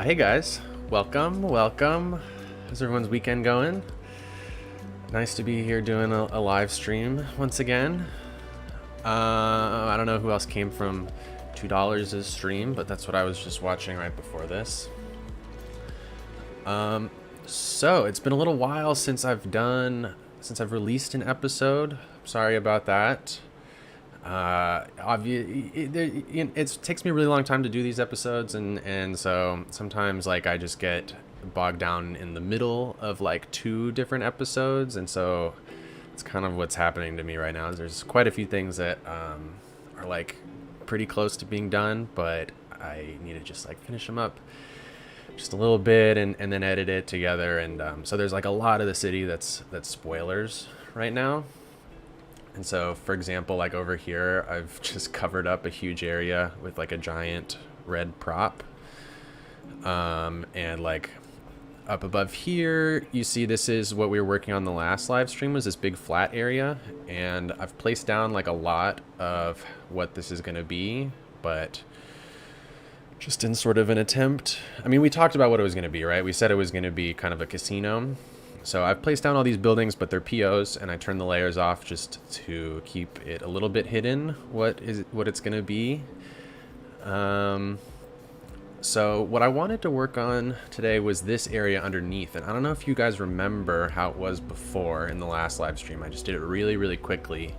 Hey guys, welcome. How's everyone's weekend going? Nice to be here doing a live stream once again. I don't know who else came from $2's stream, but that's what I was just watching right before this. So it's been a little while since I've released an episode. Sorry about that. It takes me a really long time to do these episodes, and so sometimes like I just get bogged down in the middle of like two different episodes, and so it's kind of what's happening to me right now. There's quite a few things that are like pretty close to being done, but I need to just like finish them up just a little bit and then edit it together, and so there's like a lot of the city that's spoilers right now. And so, for example, like over here, I've just covered up a huge area with like a giant red prop. And like up above here, you see this is what we were working on the last live stream, was this big flat area. And I've placed down like a lot of what this is going to be, but just in sort of an attempt. I mean, we talked about what it was going to be, right? We said it was going to be kind of a casino. So I've placed down all these buildings, but they're POs, and I turned the layers off just to keep it a little bit hidden what it's going to be. So what I wanted to work on today was this area underneath, and I don't know if you guys remember how it was before in the last live stream. I just did it really, really quickly,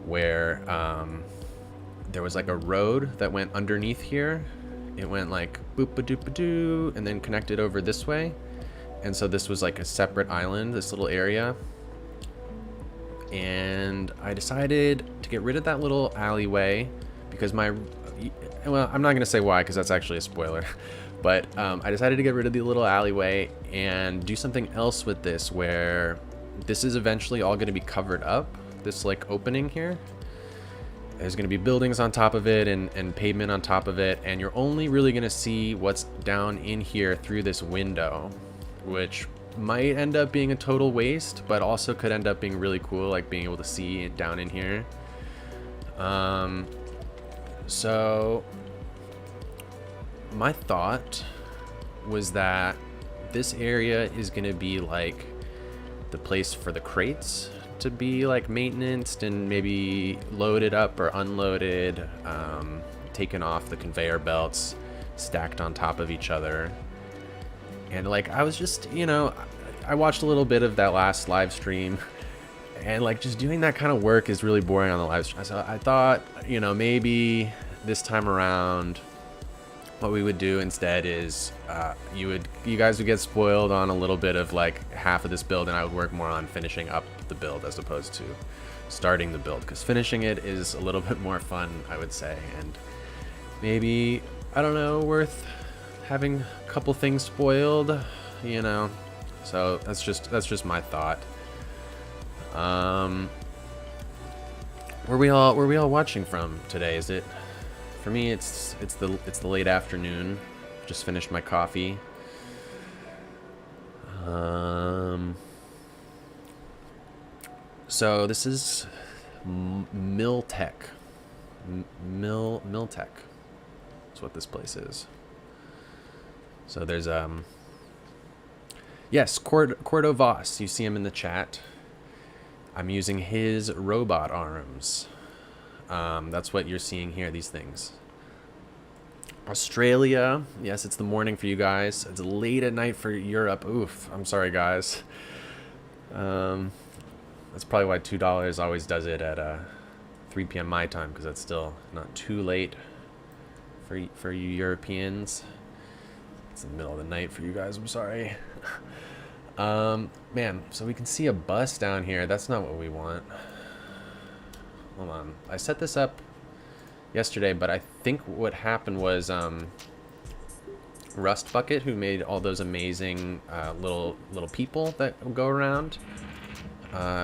where there was like a road that went underneath here. It went like boop-a-doop-a-doo, and then connected over this way. And so this was like a separate island, this little area. And I decided to get rid of that little alleyway because well, I'm not going to say why because that's actually a spoiler. But I decided to get rid of the little alleyway and do something else with this, where this is eventually all going to be covered up, this like opening here. There's going to be buildings on top of it and pavement on top of it. And you're only really going to see what's down in here through this window, which might end up being a total waste, but also could end up being really cool, like being able to see it down in here. So my thought was that this area is going to be like the place for the crates to be like maintenanced and maybe loaded up or unloaded, taken off the conveyor belts, stacked on top of each other. And like I was just, I watched a little bit of that last live stream, and like just doing that kind of work is really boring on the live stream. So I thought, maybe this time around what we would do instead is you guys would get spoiled on a little bit of like half of this build, and I would work more on finishing up the build as opposed to starting the build, because finishing it is a little bit more fun, I would say, and maybe, I don't know, worth having a couple things spoiled, so that's just my thought. Where we all watching from today? Is it, for me it's the late afternoon. Just finished my coffee. So this is Miltech. Miltech. That's what this place is. So there's yes, Cordo Voss. You see him in the chat. I'm using his robot arms. That's what you're seeing here. These things. Australia. Yes, it's the morning for you guys. It's late at night for Europe. Oof. I'm sorry, guys. That's probably why $2 always does it at 3 p.m. my time, because that's still not too late for you Europeans. It's the middle of the night for you guys. I'm sorry. Man, so we can see a bus down here. That's not what we want. Hold on. I set this up yesterday, but I think what happened was Rust Bucket, who made all those amazing little people that go around,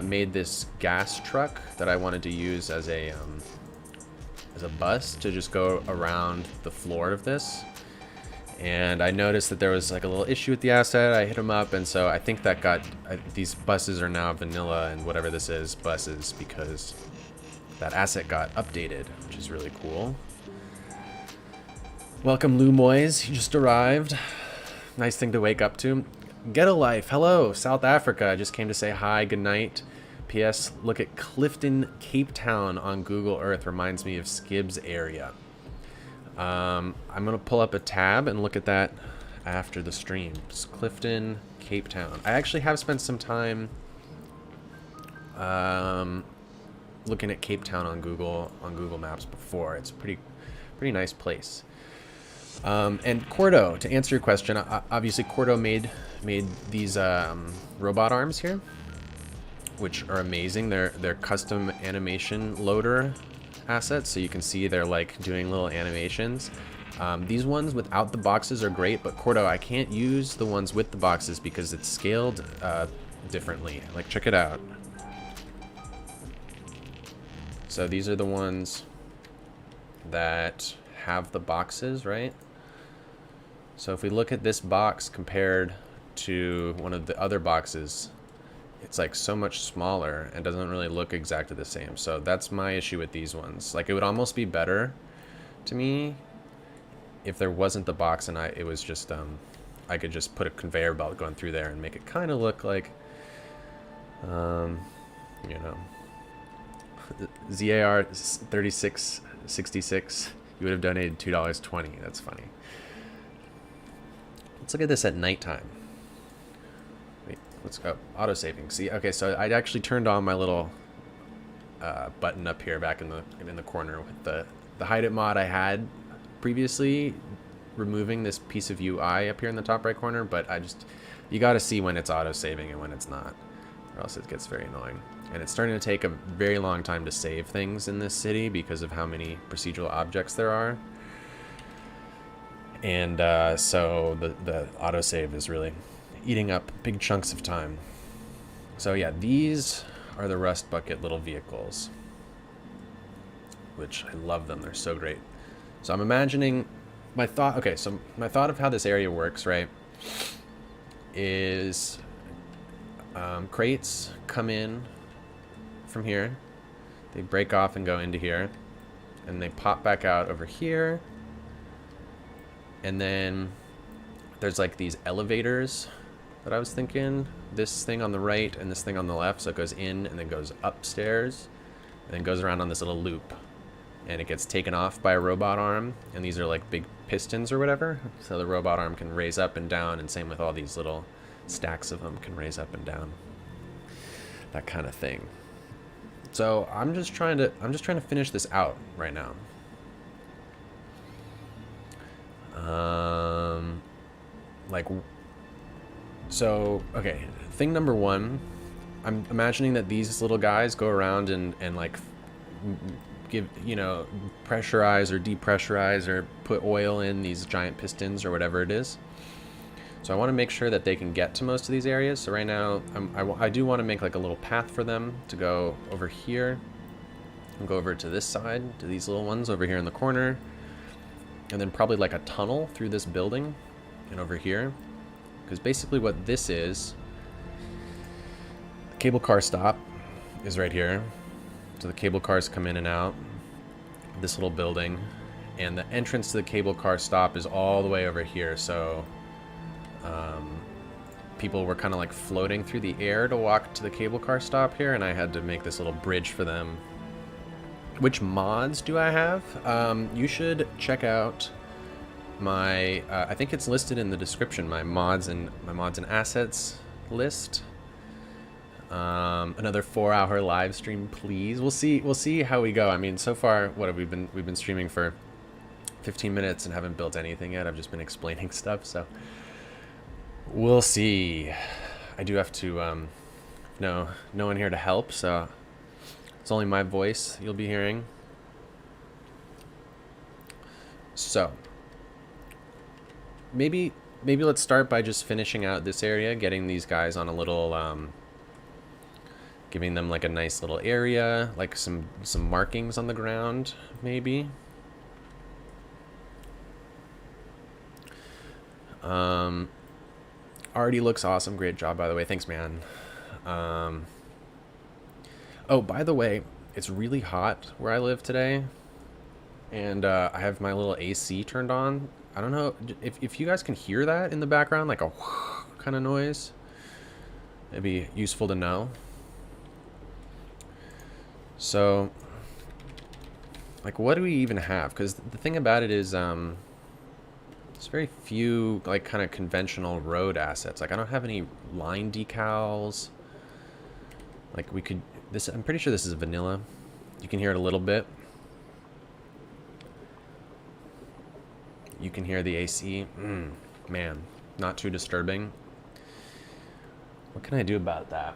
made this gas truck that I wanted to use as a bus to just go around the floor of this. And I noticed that there was like a little issue with the asset. I hit him up, and so I think that got these buses are now vanilla and whatever this is buses, because that asset got updated, which is really cool. Welcome, Lou Moyes. You just arrived. Nice thing to wake up to. Get a life. Hello, South Africa. I just came to say hi, good night. P.S. Look at Clifton, Cape Town on Google Earth. Reminds me of Skibbs area. I'm going to pull up a tab and look at that after the stream. It's Clifton, Cape Town. I actually have spent some time looking at Cape Town on Google Maps before. It's a pretty nice place. And Cordo, to answer your question, obviously Cordo made these robot arms here, which are amazing. They're custom animation loader assets, so you can see they're like doing little animations. These ones without the boxes are great, but Cordo, I can't use the ones with the boxes because it's scaled differently. Like, check it out. So these are the ones that have the boxes, right? So if we look at this box compared to one of the other boxes, it's like so much smaller and doesn't really look exactly the same. So that's my issue with these ones. Like, it would almost be better to me if there wasn't the box and it was just I could just put a conveyor belt going through there and make it kind of look like you know, ZAR 3666, you would have donated $2.20. That's funny. Let's look at this at nighttime. Wait, let's go. Auto saving. See, okay, so I actually turned on my little button up here back in the corner with the hide it mod I had previously, removing this piece of UI up here in the top right corner, but you got to see when it's auto saving and when it's not, or else it gets very annoying. And it's starting to take a very long time to save things in this city because of how many procedural objects there are. And so the autosave is really eating up big chunks of time. So yeah, these are the Rust Bucket little vehicles, which I love them. They're so great. So I'm imagining my thought of how this area works, right, is crates come in from here, they break off and go into here, and they pop back out over here, and then there's like these elevators that I was thinking, this thing on the right and this thing on the left, so it goes in and then goes upstairs and then goes around on this little loop, and it gets taken off by a robot arm, and these are like big pistons or whatever, so the robot arm can raise up and down, and same with all these little stacks of them can raise up and down, that kind of thing. So I'm just trying to finish this out right now. Okay, thing number one, I'm imagining that these little guys go around and like give, you know, pressurize or depressurize or put oil in these giant pistons or whatever it is. So I want to make sure that they can get to most of these areas. So right now, I do want to make like a little path for them to go over here and go over to this side, to these little ones over here in the corner, and then probably like a tunnel through this building and over here. Because basically what this is, a cable car stop, is right here. So the cable cars come in and out this little building, and the entrance to the cable car stop is all the way over here. So people were kind of like floating through the air to walk to the cable car stop here, and I had to make this little bridge for them. Which mods do I have? You should check out my I think it's listed in the description, my mods and assets list. Another 4-hour live stream, please. We'll see how we go. I mean, so far, what have we've been streaming for 15 minutes and haven't built anything yet. I've just been explaining stuff, so we'll see. I do have to no one here to help, so it's only my voice you'll be hearing. So maybe let's start by just finishing out this area, getting these guys on a little giving them like a nice little area, like some markings on the ground, maybe. Already looks awesome. Great job, by the way. Thanks, man. Oh, by the way, it's really hot where I live today, and I have my little AC turned on. I don't know if you guys can hear that in the background, like a kind of noise. It'd be useful to know. So, like, what do we even have? Because the thing about it is, there's very few, like, kind of conventional road assets. Like, I don't have any line decals. Like, we could... I'm pretty sure this is vanilla. You can hear it a little bit. You can hear the AC. Man, not too disturbing. What can I do about that?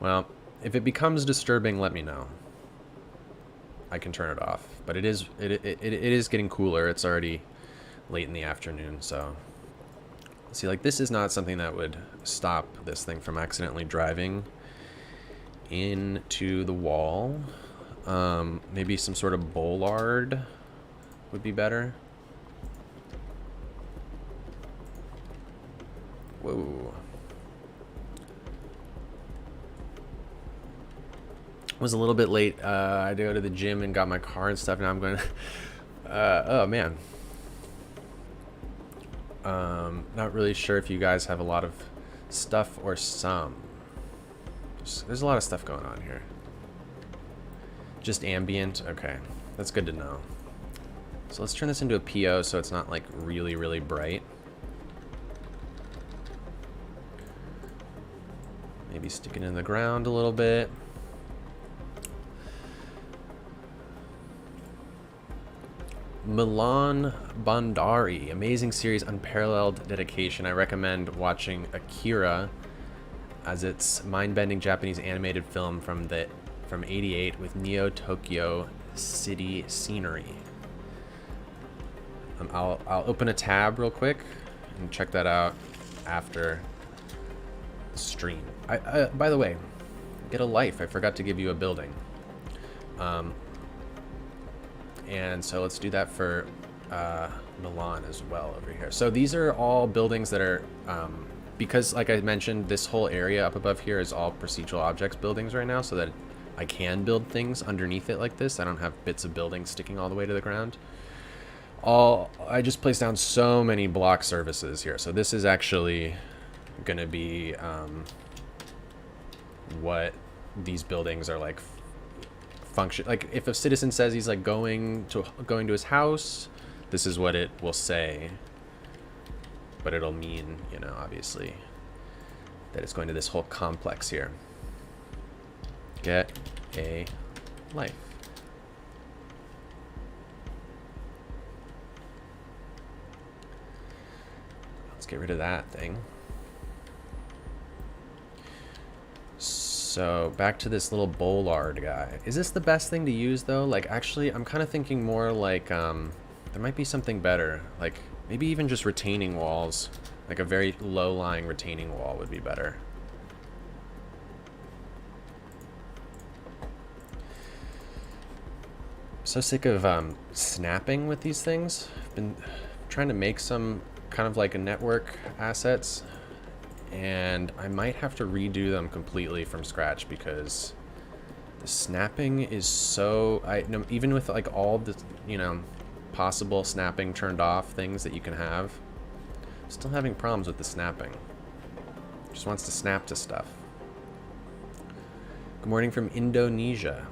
Well, if it becomes disturbing, let me know. I can turn it off. But it is getting cooler. It's already late in the afternoon, so... See, like, this is not something that would stop this thing from accidentally driving into the wall. Maybe some sort of bollard would be better. Whoa. Was a little bit late. I had to go to the gym and got my car and stuff. Now I'm going to... oh, man. Not really sure if you guys have a lot of stuff or some. There's a lot of stuff going on here. Just ambient? Okay. That's good to know. So let's turn this into a PO so it's not like really, really bright. Maybe stick it in the ground a little bit. Milan Bandari, amazing series, unparalleled dedication. I recommend watching Akira, as it's mind-bending Japanese animated film from '88 with Neo Tokyo city scenery. I'll open a tab real quick and check that out after the stream. By the way, get a life. I forgot to give you a building. And so let's do that for Milan as well over here. So these are all buildings that are, because like I mentioned, this whole area up above here is all procedural objects buildings right now, so that I can build things underneath it like this. I don't have bits of buildings sticking all the way to the ground. I just placed down so many block services here. So this is actually going to be what these buildings are like function. Like if a citizen says he's like going to his house, this is what it will say. But it'll mean, you know, obviously that it's going to this whole complex here. Get a life. Let's get rid of that thing. So back to this little bollard guy. Is this the best thing to use though? Like actually, I'm kind of thinking more like there might be something better. Like maybe even just retaining walls. Like a very low-lying retaining wall would be better. So sick of snapping with these things. I've been trying to make some kind of like a network assets and I might have to redo them completely from scratch because the snapping is so... even with like all the, you know, possible snapping turned off things that you can have, still having problems with the snapping. Just wants to snap to stuff. Good morning from Indonesia.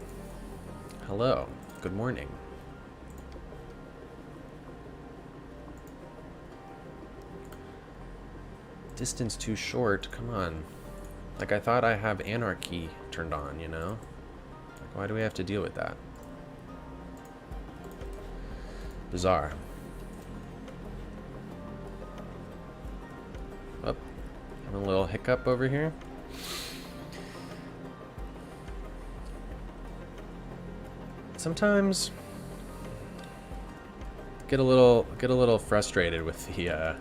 Hello. Good morning. Distance too short. Come on. Like, I thought I have anarchy turned on, you know? Like, why do we have to deal with that? Bizarre. Oh, having a little hiccup over here. Sometimes get a little frustrated with the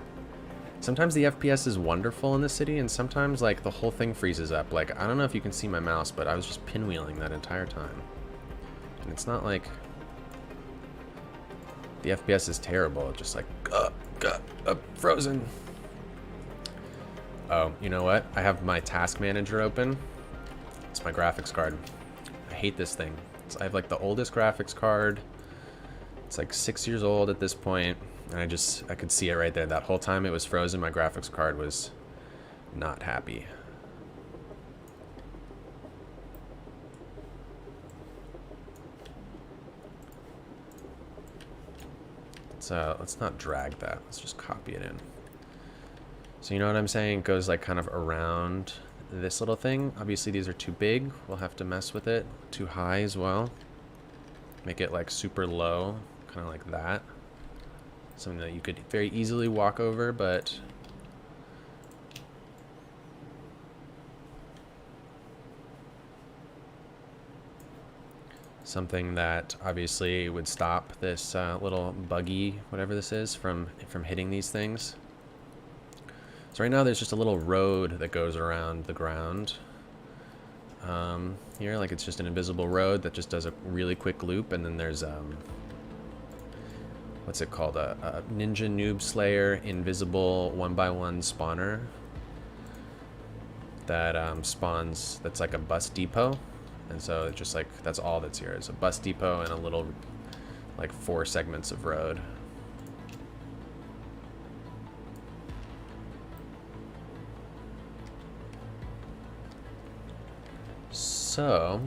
sometimes the FPS is wonderful in the city, and sometimes like the whole thing freezes up. Like, I don't know if you can see my mouse, but I was just pinwheeling that entire time. And it's not like the FPS is terrible, it's just like frozen. Oh, you know what? I have my task manager open. It's my graphics card. I hate this thing. I have like the oldest graphics card. It's like 6 years old at this point, and I could see it right there. That whole time it was frozen, my graphics card was not happy. Let's not drag that. Let's just copy it in. So you know what I'm saying? It goes like kind of around this little thing. Obviously these are too big. We'll have to mess with it. Too high as well. Make it like super low, kind of like that. Something that you could very easily walk over, but something that obviously would stop this little buggy, whatever this is, from hitting these things. So right now there's just a little road that goes around the ground here, like it's just an invisible road that just does a really quick loop, and then there's what's it called, a Ninja Noob Slayer invisible 1x1 spawner that spawns, that's like a bus depot. And so it's just like, that's all that's here, is a bus depot and a little like 4 segments of road. So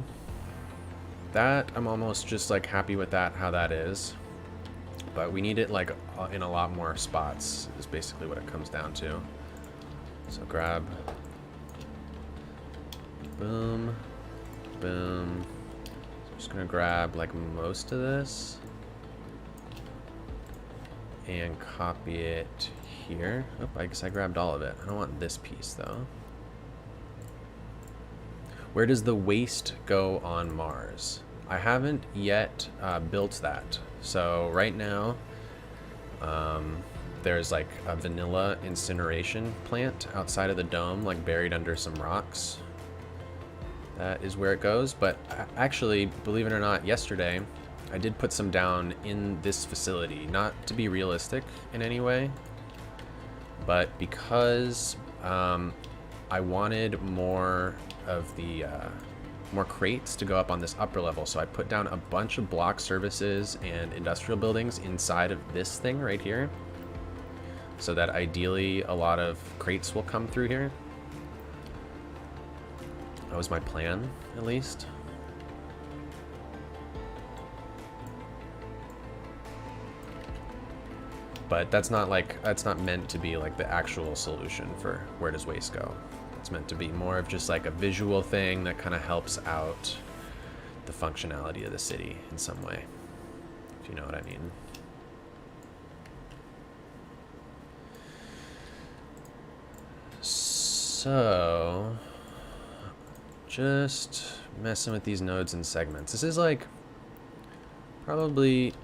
that, I'm almost just like happy with that, how that is. But we need it like in a lot more spots is basically what it comes down to. So grab, boom, boom. So I'm just gonna grab like most of this and copy it here. Oh, I guess I grabbed all of it. I don't want this piece though. Where does the waste go on Mars? I haven't yet built that. So right now, there's like a vanilla incineration plant outside of the dome, like buried under some rocks. That is where it goes. But actually, believe it or not, yesterday, I did put some down in this facility. Not to be realistic in any way, but because I wanted more of the more crates to go up on this upper level, so I put down a bunch of block services and industrial buildings inside of this thing right here, so that ideally a lot of crates will come through here. That was my plan, at least. But that's not meant to be like the actual solution for where does waste go. It's meant to be more of just like a visual thing that kind of helps out the functionality of the city in some way, if you know what I mean. So, just messing with these nodes and segments. This is like probably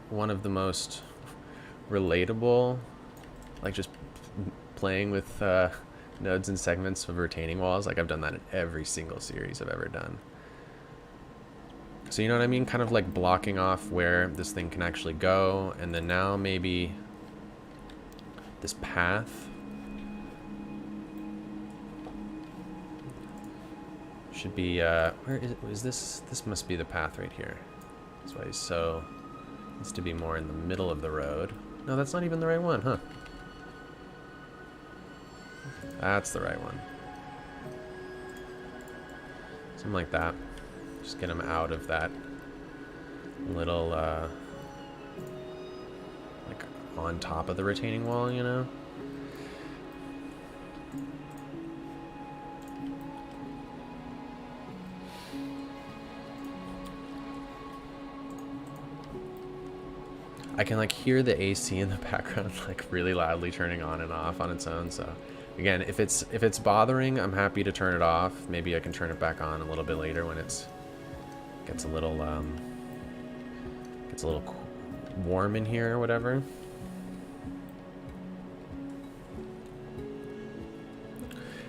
one of the most relatable, like just playing with nodes and segments of retaining walls. Like I've done that in every single series I've ever done. So you know what I mean? Kind of like blocking off where this thing can actually go, and then now maybe this path Should be, where is this? This must be the path right here. That's why he's so, needs to be more in the middle of the road. No, that's not even the right one, huh? That's the right one. Something like that. Just get him out of that little, like on top of the retaining wall, you know? I can like hear the AC in the background like really loudly turning on and off on its own. So again, if it's bothering, I'm happy to turn it off. Maybe I can turn it back on a little bit later when it's gets a little warm in here or whatever.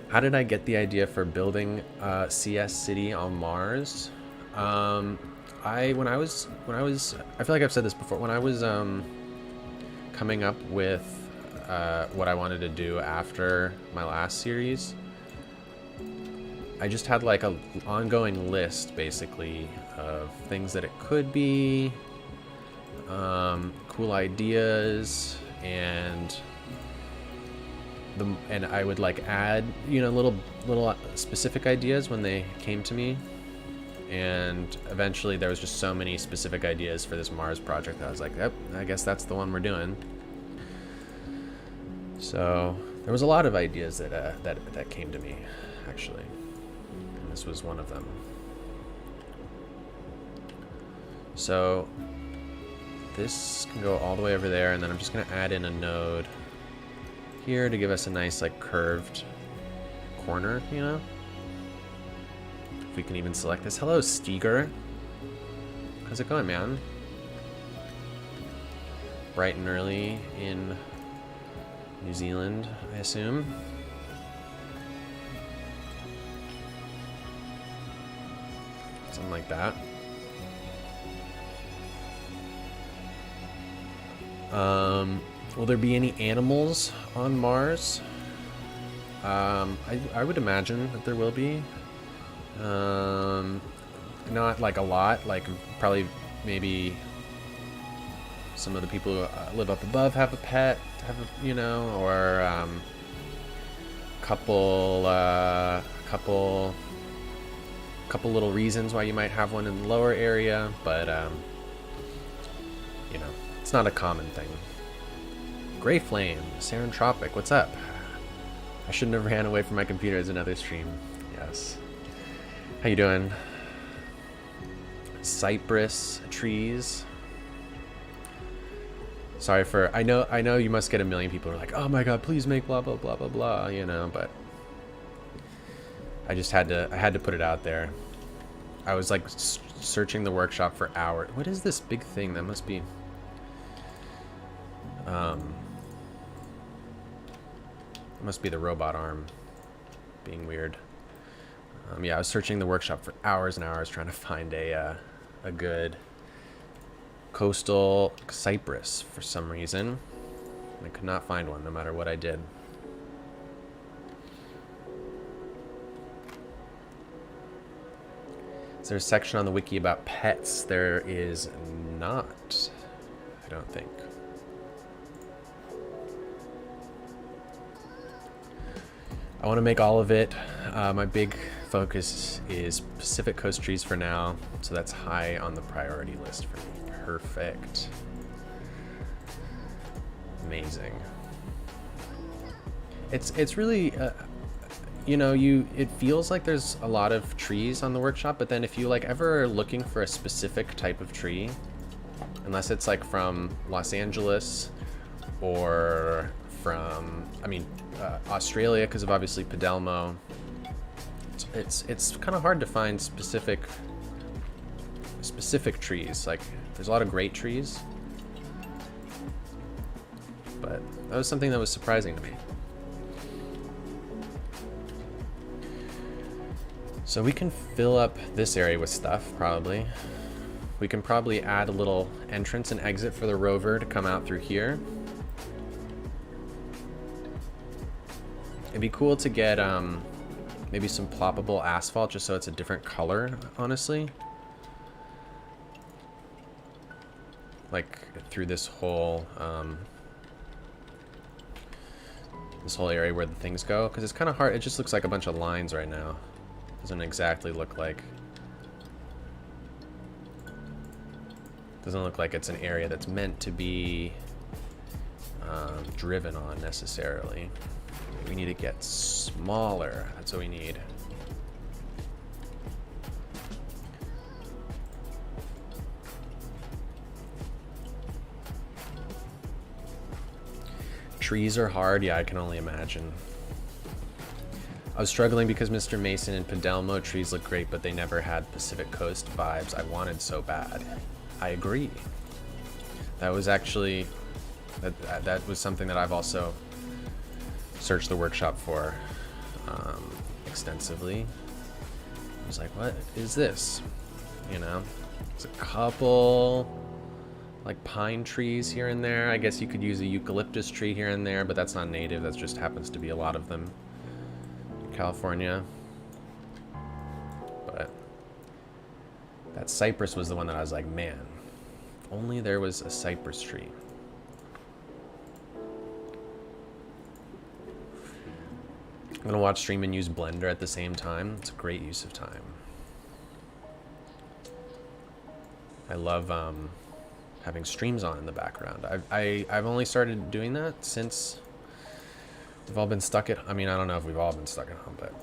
How did I get the idea for building CS City on Mars? I feel like I've said this before. When I was coming up with what I wanted to do after my last series, I just had like a ongoing list basically of things that it could be, cool ideas, and I would like add, you know, little specific ideas when they came to me. And eventually there was just so many specific ideas for this Mars project that I was like, yep, I guess that's the one we're doing. So there was a lot of ideas that came to me, actually. And this was one of them. So this can go all the way over there, and then I'm just going to add in a node here to give us a nice like curved corner, you know? If we can even select this. Hello, Steger. How's it going, man? Bright and early in New Zealand, I assume. Something like that. Will there be any animals on Mars? I would imagine that there will be. Not like a lot, like probably maybe some of the people who live up above have a pet, you know, or couple little reasons why you might have one in the lower area, but you know, it's not a common thing. Gray Flame, Serentropic, what's up? I shouldn't have ran away from my computer as another stream. Yes. How you doing? Cypress trees. Sorry for, I know you must get a million people who are like, oh my god, please make blah blah blah blah blah, you know, but I just had to put it out there. I was like searching the workshop for hours. What is this big thing? That must be it must be the robot arm being weird. Yeah, I was searching the workshop for hours and hours trying to find a good coastal cypress for some reason. I could not find one no matter what I did. Is there a section on the wiki about pets? There is not, I don't think. I want to make all of it. My big focus is Pacific Coast trees for now, so that's high on the priority list for me. Perfect. Amazing. It's really, you know, it feels like there's a lot of trees on the workshop, but then if you like ever are looking for a specific type of tree, unless it's like from Los Angeles or from, I mean, Australia, because of obviously Padelmo, it's kind of hard to find specific trees. Like there's a lot of great trees, but that was something that was surprising to me. So we can fill up this area with stuff, probably. We can probably add a little entrance and exit for the rover to come out through here. It'd be cool to get Maybe some ploppable asphalt just so it's a different color, honestly. Like through this whole area where the things go, because it's kind of hard. It just looks like a bunch of lines right now. Doesn't exactly look like. Doesn't look like it's an area that's meant to be driven on necessarily. We need to get smaller. That's what we need. Trees are hard. Yeah, I can only imagine. I was struggling because Mr. Mason and Padelmo trees look great, but they never had Pacific Coast vibes I wanted so bad. I agree. That was actually that was something that I've also searched the workshop for extensively. I was like, what is this? You know, it's a couple like pine trees here and there. I guess you could use a eucalyptus tree here and there, but that's not native. That just happens to be a lot of them in California. But that cypress was the one that I was like, man, if only there was a cypress tree. I'm gonna watch stream and use Blender at the same time. It's a great use of time. I love having streams on in the background. I've only started doing that since we've all been stuck at. I mean, I don't know if we've all been stuck at home, but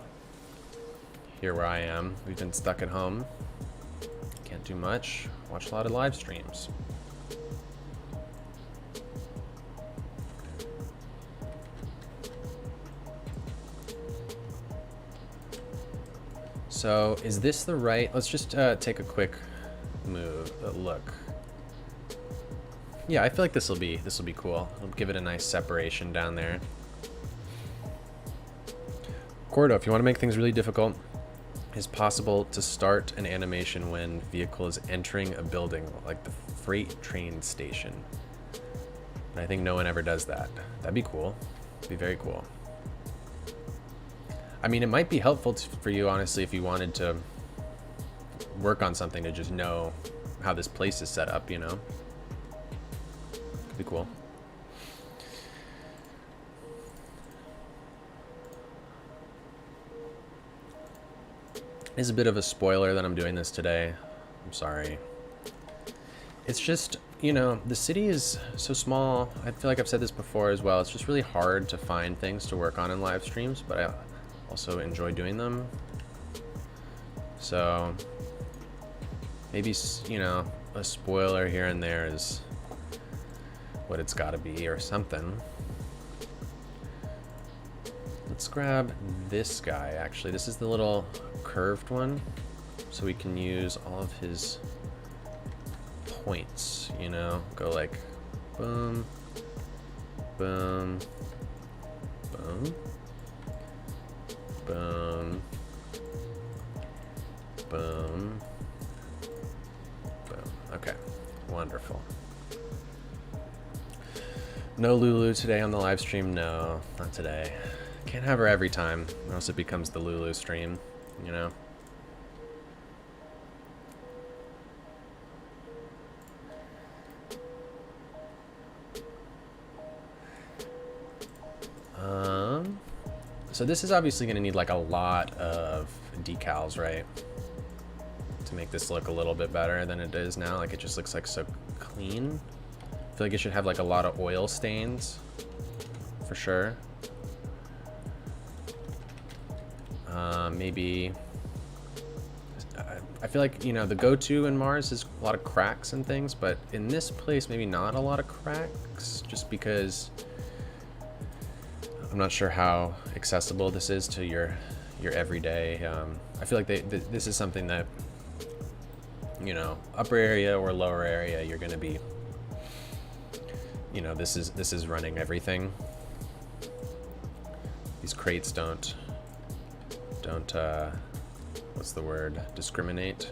here where I am, we've been stuck at home. Can't do much. Watch a lot of live streams. So is this the right? Let's just take a quick look. Yeah, I feel like this will be cool. I'll give it a nice separation down there. Cordo, if you want to make things really difficult, it's possible to start an animation when vehicle is entering a building, like the freight train station. But I think no one ever does that. That'd be cool. It'd be very cool. I mean, it might be helpful for you, honestly, if you wanted to work on something to just know how this place is set up, you know? Could be cool. It's a bit of a spoiler that I'm doing this today. I'm sorry. It's just, you know, the city is so small. I feel like I've said this before as well. It's just really hard to find things to work on in live streams, but I also enjoy doing them. So maybe, you know, a spoiler here and there is what it's got to be or something. Let's grab this guy, actually. This is the little curved one, so we can use all of his points, you know, go like boom, boom, boom, boom, boom, boom. Okay, wonderful. No Lulu today on the live stream. No, not today. Can't have her every time, or else it becomes the Lulu stream, you know? So this is obviously going to need like a lot of decals, right? To make this look a little bit better than it is now. Like it just looks like so clean. I feel like it should have like a lot of oil stains for sure. Maybe I feel like, you know, the go-to in Mars is a lot of cracks and things, but in this place maybe not a lot of cracks, just because I'm not sure how accessible this is to your everyday. I feel like this is something that, you know, upper area or lower area, you're going to be, you know, this is running everything. These crates don't what's the word, discriminate.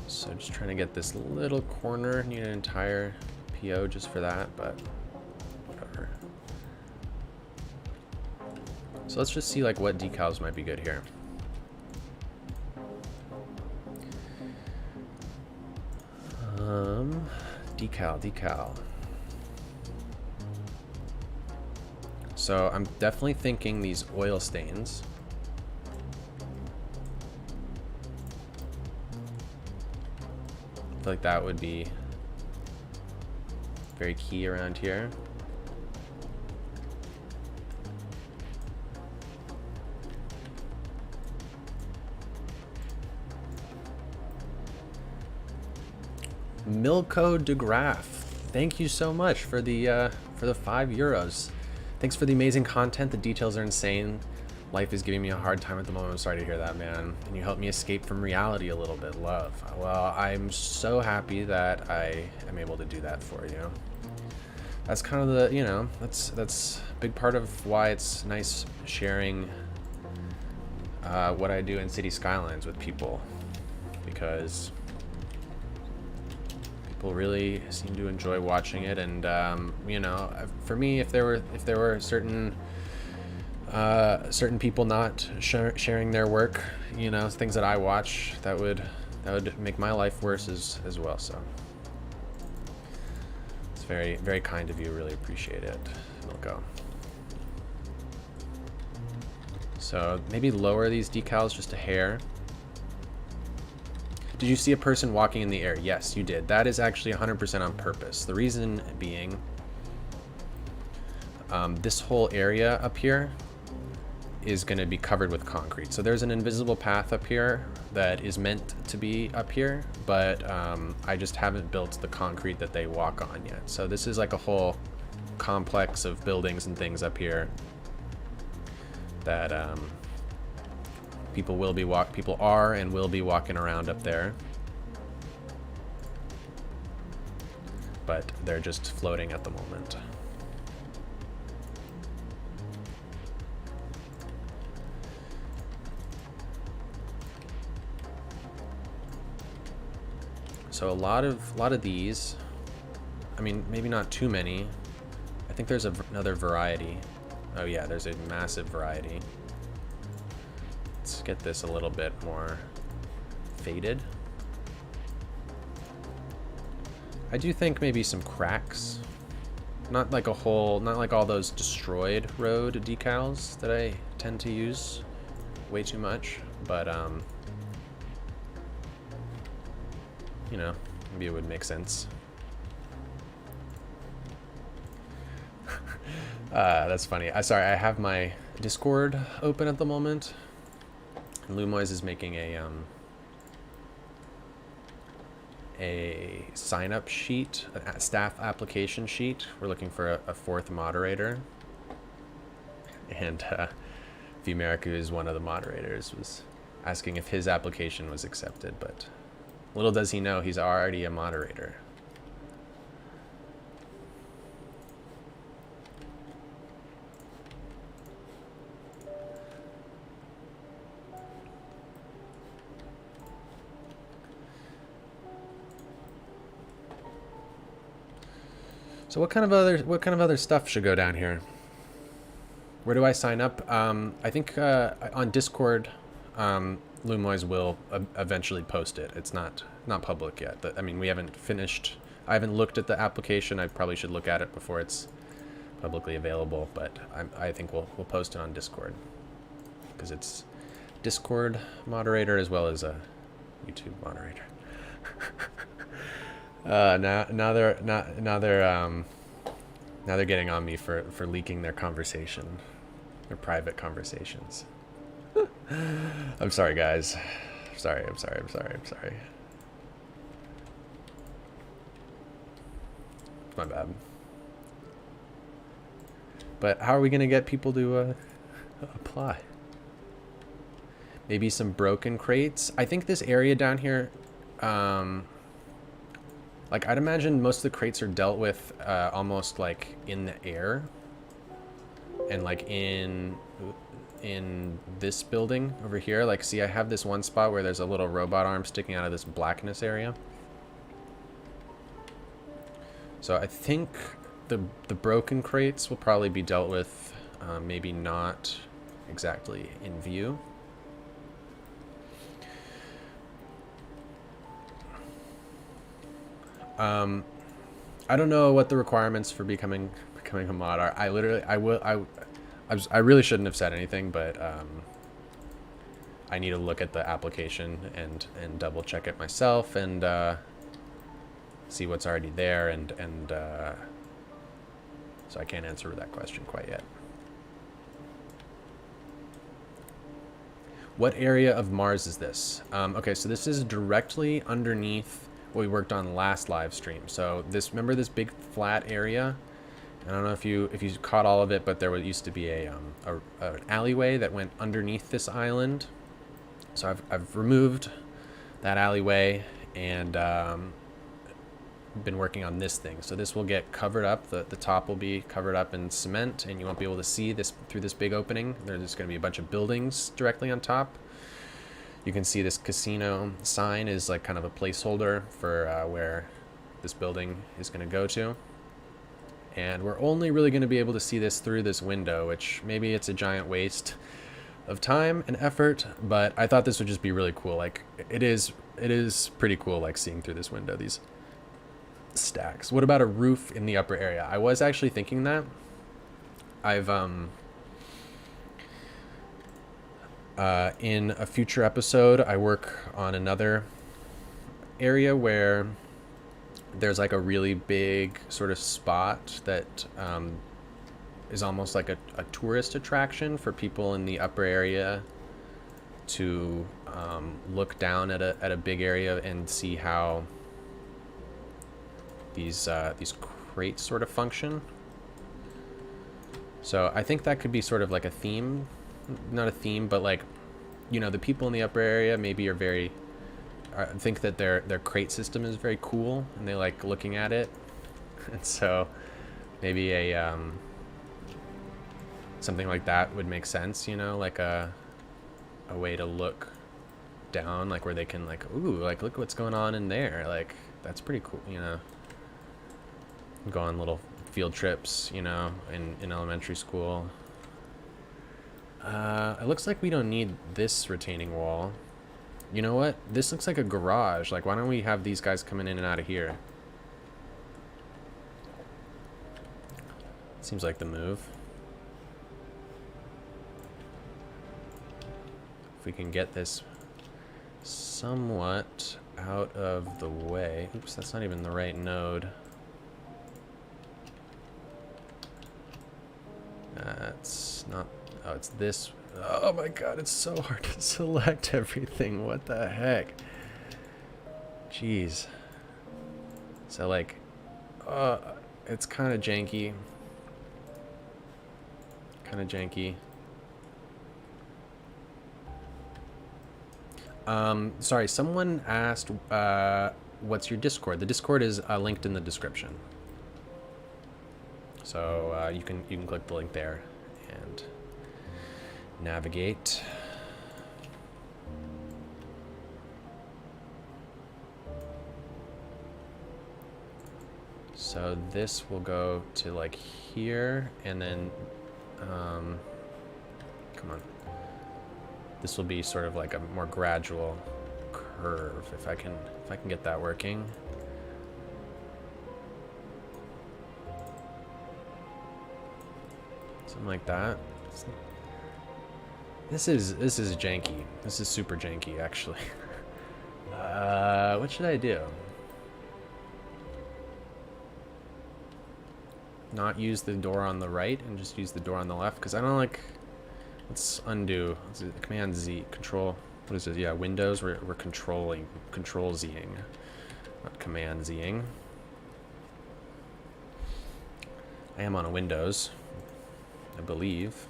So just trying to get this little corner. Need an entire PO just for that, but whatever. So let's just see like what decals might be good here. Decal. So I'm definitely thinking these oil stains. I feel like that would be very key around here. Milko de Graaf, thank you so much for the €5. Thanks for the amazing content. The details are insane. Life is giving me a hard time at the moment. I'm sorry to hear that, man. And you helped me escape from reality a little bit. Love. Well, I'm so happy that I am able to do that for you. That's kind of the, you know, that's a big part of why it's nice sharing what I do in City Skylines with people, because people really seem to enjoy watching it. And you know, for me, if there were certain people not sharing their work, you know, things that I watch, that would make my life worse as well. So it's very, very kind of you. Really appreciate it, Milko. So maybe lower these decals just a hair. Did you see a person walking in the air? Yes, you did. That is actually 100% on purpose. The reason being, this whole area up here is going to be covered with concrete. So there's an invisible path up here that is meant to be up here, but I just haven't built the concrete that they walk on yet. So this is like a whole complex of buildings and things up here that people are and will be walking around up there, but they're just floating at the moment. So a lot of these, I mean, maybe not too many. I think there's another variety. Oh yeah, there's a massive variety. Let's get this a little bit more faded. I do think maybe some cracks. Not like all those destroyed road decals that I tend to use way too much, but you know, maybe it would make sense. That's funny. Sorry, I have my Discord open at the moment. Lumoise is making a sign-up sheet, a staff application sheet. We're looking for a fourth moderator, and Vumerica, who is one of the moderators, was asking if his application was accepted, but little does he know he's already a moderator. So what kind of other stuff should go down here? Where do I sign up? I think on Discord, Lumoise will eventually post it. It's not public yet. I mean, we haven't finished. I haven't looked at the application. I probably should look at it before it's publicly available. But I think we'll post it on Discord, because it's Discord moderator as well as a YouTube moderator. Now they're getting on me for leaking their conversation, their private conversations. I'm sorry, guys. I'm sorry. It's my bad. But how are we gonna get people to apply? Maybe some broken crates. I think this area down here, like, I'd imagine most of the crates are dealt with almost like in the air, and like in this building over here. Like, see, I have this one spot where there's a little robot arm sticking out of this blackness area. So I think the broken crates will probably be dealt with maybe not exactly in view. I don't know what the requirements for becoming a mod are. I literally, I really shouldn't have said anything, but I need to look at the application and double check it myself and see what's already there, and so I can't answer that question quite yet. What area of Mars is this? Okay, so this is directly underneath what we worked on last live stream. So remember this big flat area? I don't know if you caught all of it, but there used to be an alleyway that went underneath this island. So I've removed that alleyway and been working on this thing. So this will get covered up. The top will be covered up in cement, and you won't be able to see this through this big opening. There's just going to be a bunch of buildings directly on top. You can see this casino sign is like kind of a placeholder for where this building is going to go to. And we're only really going to be able to see this through this window, which maybe it's a giant waste of time and effort, but I thought this would just be really cool. Like it is pretty cool, like seeing through this window, these stacks. What about a roof in the upper area? I was actually thinking that. I've in a future episode, I work on another area where there's like a really big sort of spot that is almost like a tourist attraction for people in the upper area to look down at a big area and see how these crates sort of function. So I think that could be sort of like a theme, not a theme, but like, you know, the people in the upper area maybe are very, think that their crate system is very cool and they like looking at it. And so maybe a something like that would make sense, you know, like a way to look down, like where they can like, ooh, like look what's going on in there. Like that's pretty cool, you know. Go on little field trips, you know, in elementary school. It looks like we don't need this retaining wall. You know what? This looks like a garage. Like, why don't we have these guys coming in and out of here? Seems like the move. If we can get this somewhat out of the way. Oops, that's not even the right node. That's not... Oh, it's this. Oh my god, it's so hard to select everything. What the heck? Jeez. So, like... it's kind of janky. Sorry, someone asked, what's your Discord? The Discord is linked in the description. So you can click the link there and navigate. So this will go to like here, and then come on. This will be sort of like a more gradual curve if I can get that working. Something like that. This is janky. This is super janky, actually. What should I do? Not use the door on the right and just use the door on the left, because I don't like... Let's undo. Let's do Command Z. Control. What is it? Yeah, Windows. We're controlling. Control Zing. Not Command Zing. I am on a Windows, I believe.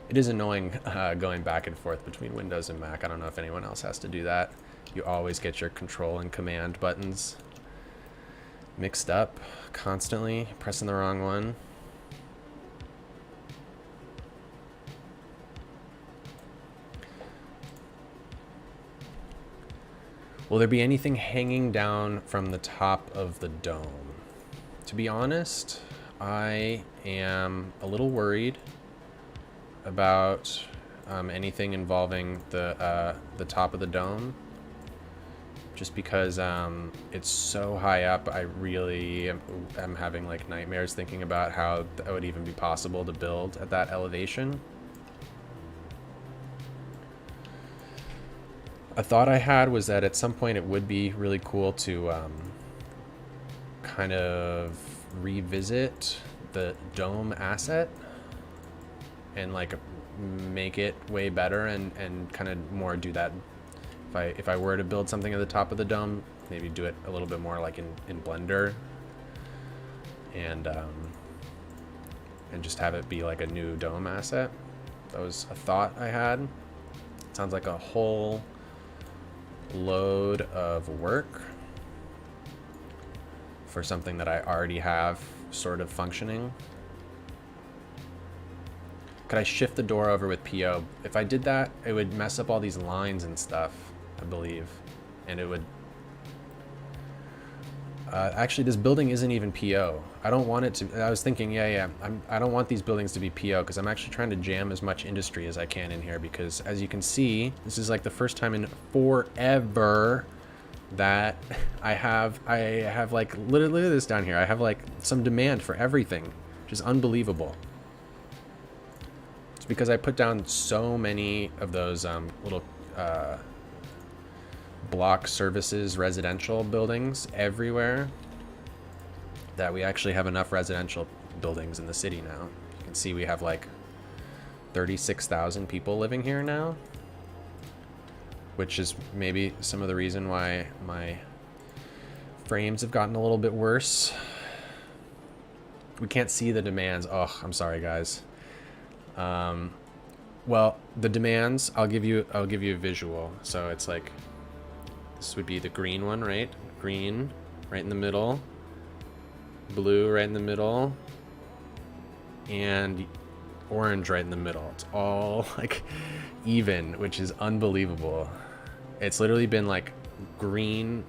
It is annoying going back and forth between Windows and Mac. I don't know if anyone else has to do that. You always get your Control and Command buttons mixed up constantly, pressing the wrong one. Will there be anything hanging down from the top of the dome? To be honest, I am a little worried about anything involving the top of the dome, just because it's so high up. I really am having like nightmares thinking about how that would even be possible to build at that elevation. A thought I had was that at some point it would be really cool to kind of revisit the dome asset and like make it way better and kind of more do that. If I were to build something at the top of the dome, maybe do it a little bit more like in Blender and just have it be like a new dome asset. That was a thought I had. It sounds like a whole load of work for something that I already have sort of functioning. Could I shift the door over with PO? If I did that, it would mess up all these lines and stuff, I believe. And it would... actually, this building isn't even PO. I don't want it to... I was thinking, I don't want these buildings to be PO because I'm actually trying to jam as much industry as I can in here because, as you can see, this is like the first time in forever that I have like... Literally, look at this down here. I have like some demand for everything, which is unbelievable. It's because I put down so many of those little... block services residential buildings everywhere that we actually have enough residential buildings in the city now. You can see we have like 36,000 people living here now, which is maybe some of the reason why my frames have gotten a little bit worse. We can't see the demands. Oh, I'm sorry guys. Well, the demands, I'll give you a visual. So it's like, this would be the green one, right? Green right in the middle, blue right in the middle, and orange right in the middle. It's all like even, which is unbelievable. It's literally been like green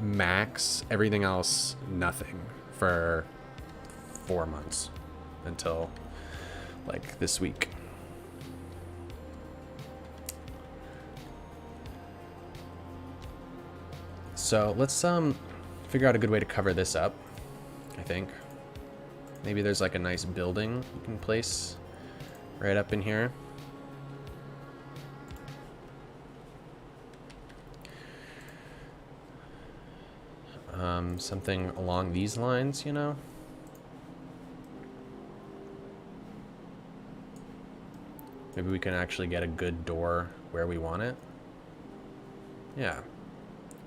max, everything else nothing for 4 months until like this week. So let's figure out a good way to cover this up, I think. Maybe there's like a nice building you can place right up in here. Something along these lines, you know? Maybe we can actually get a good door where we want it. Yeah.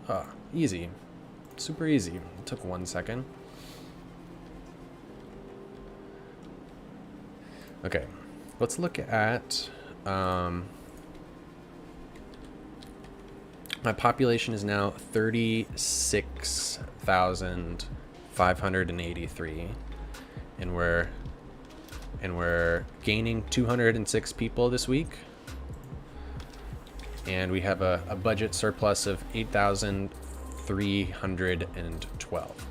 Oh, easy. Super easy. It took 1 second. Okay, let's look at... my population is now 36,583, and we're gaining 206 people this week. And we have a budget surplus of 8,312.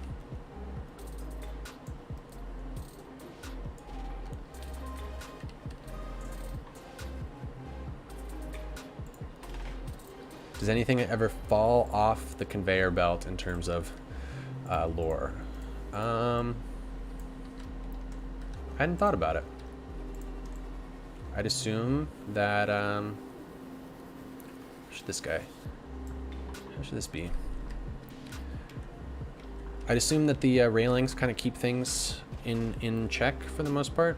Does anything ever fall off the conveyor belt in terms of lore? I hadn't thought about it. I'd assume that... should this guy? How should this be? I'd assume that the railings kind of keep things in check for the most part.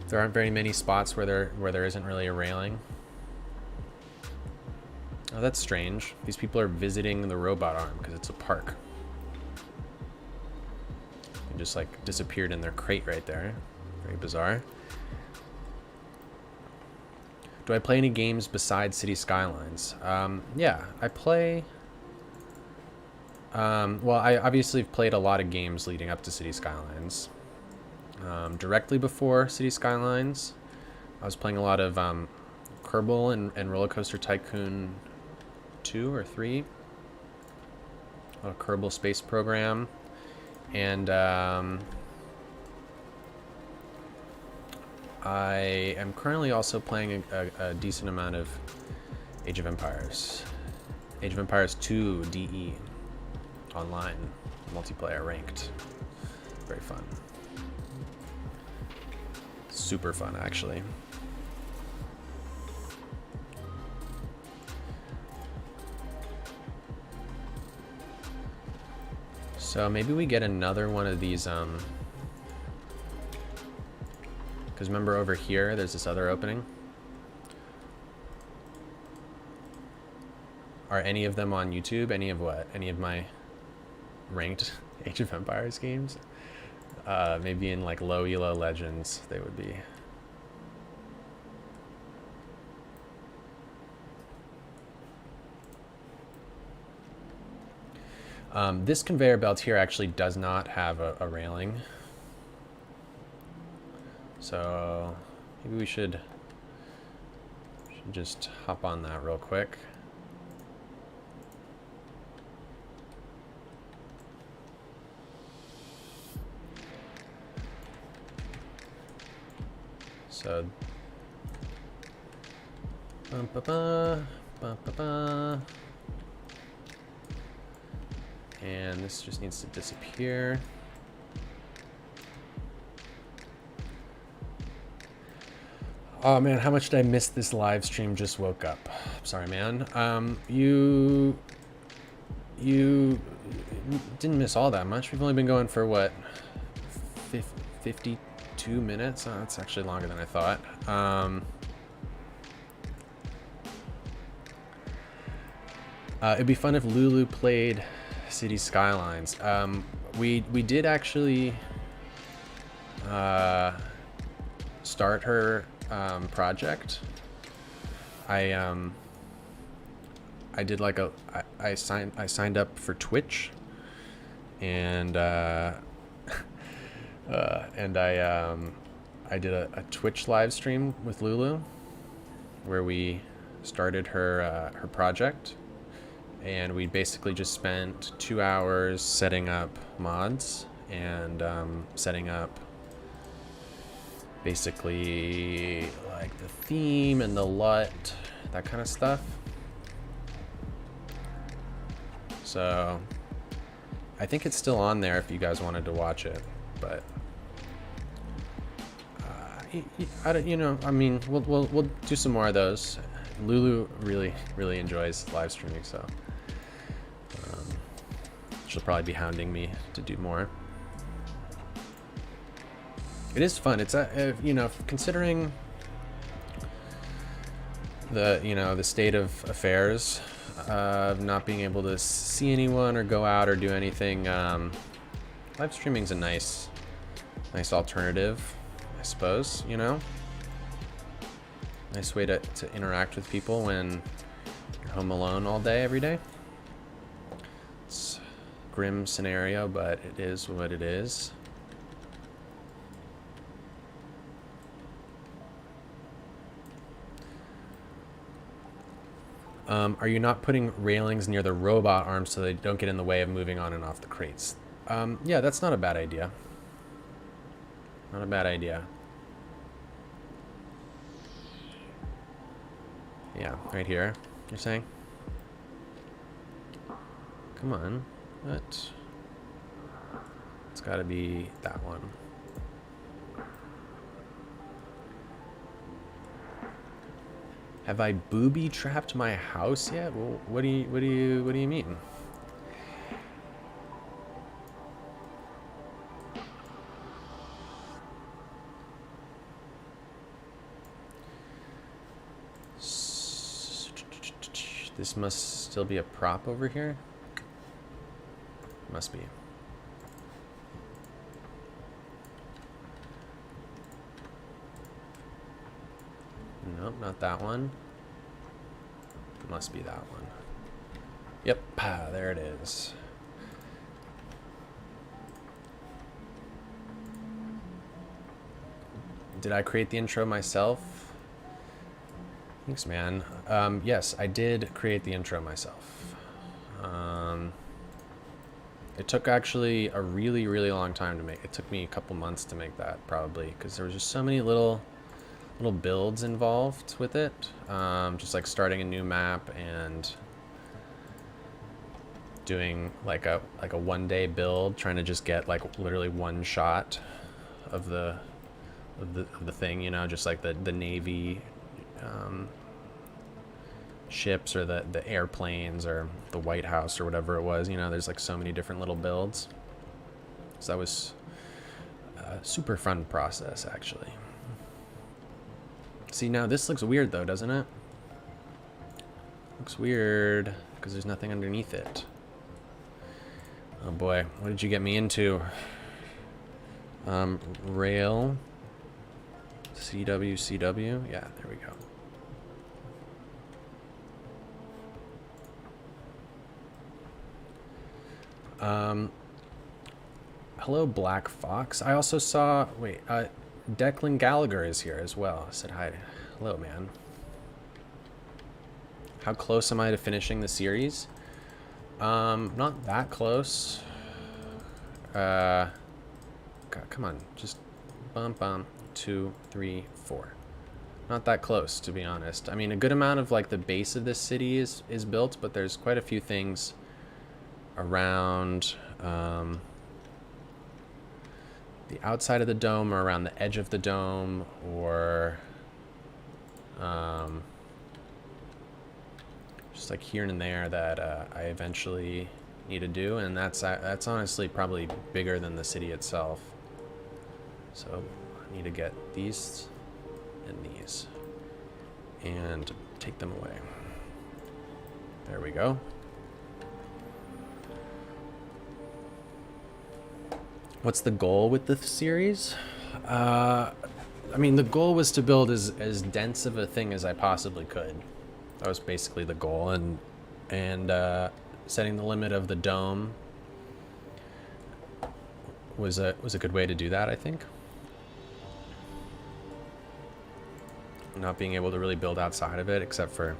There aren't very many spots where there isn't really a railing. Oh, that's strange. These people are visiting the robot arm because it's a park. They just like disappeared in their crate right there. Very bizarre. Do I play any games besides City Skylines? Yeah, I play... well, I obviously have played a lot of games leading up to City Skylines. Directly before City Skylines, I was playing a lot of Kerbal and Roller Coaster Tycoon 2 or 3. A Kerbal Space Program. And I am currently also playing a decent amount of Age of Empires. Age of Empires 2 DE online, multiplayer ranked. Very fun. Super fun, actually. So maybe we get another one of these, because remember over here, there's this other opening. Are any of them on YouTube? Any of what? Any of my ranked Age of Empires games? Maybe in like low elo legends, they would be. This conveyor belt here actually does not have a railing. So maybe we should just hop on that real quick. So and this just needs to disappear. Oh man, how much did I miss this live stream? Just woke up. Sorry, man. You didn't miss all that much. We've only been going for what, 52 minutes? Oh, that's actually longer than I thought. It'd be fun if Lulu played City Skylines. We did actually start her project. I did like I signed up for Twitch, and I did a Twitch live stream with Lulu where we started her her project, and we basically just spent 2 hours setting up mods and setting up basically like the theme and the LUT, that kind of stuff. So I think it's still on there if you guys wanted to watch it, but I don't, you know, I mean, we'll do some more of those. Lulu really enjoys live streaming, so she'll probably be hounding me to do more. It is fun. It's you know, considering the, you know, the state of affairs of not being able to see anyone or go out or do anything, live streaming's a nice alternative, I suppose, you know? Nice way to interact with people when you're home alone all day, every day. It's a grim scenario, but it is what it is. Are you not putting railings near the robot arms so they don't get in the way of moving on and off the crates? Yeah, that's not a bad idea. Not a bad idea. Yeah, right here, you're saying? Come on. What? It's gotta be that one. Have I booby trapped my house yet? Well, what do you mean? This must still be a prop over here. Must be. Nope, not that one. Must be that one. Yep, there it is. Did I create the intro myself? Thanks, man. Yes, I did create the intro myself. It took actually a really long time to make. It took me a couple months to make that, probably, because there was just so many little little builds involved with it. Just like starting a new map and doing like a 1-day build, trying to just get like literally one shot of the thing, you know, just like the Navy ships or the airplanes or the White House or whatever it was, you know. There's like so many different little builds. So that was a super fun process, actually. See, now this looks weird though, doesn't it? Looks weird because there's nothing underneath it. Oh boy, what did you get me into? Rail. CW. Yeah, there we go. Hello, Black Fox. I also saw, Declan Gallagher is here as well. I said hi. Hello, man. How close am I to finishing the series? Not that close. God, come on. Just bum. 2, 3, 4. Not that close, to be honest. I mean, a good amount of like the base of this city is built, but there's quite a few things around the outside of the dome or around the edge of the dome, or just like here and there that I eventually need to do, and that's honestly probably bigger than the city itself. So I need to get these and these and take them away. There we go. What's the goal with the series? I mean, the goal was to build as dense of a thing as I possibly could. That was basically the goal, and setting the limit of the dome was a good way to do that, I think. Not being able to really build outside of it, except for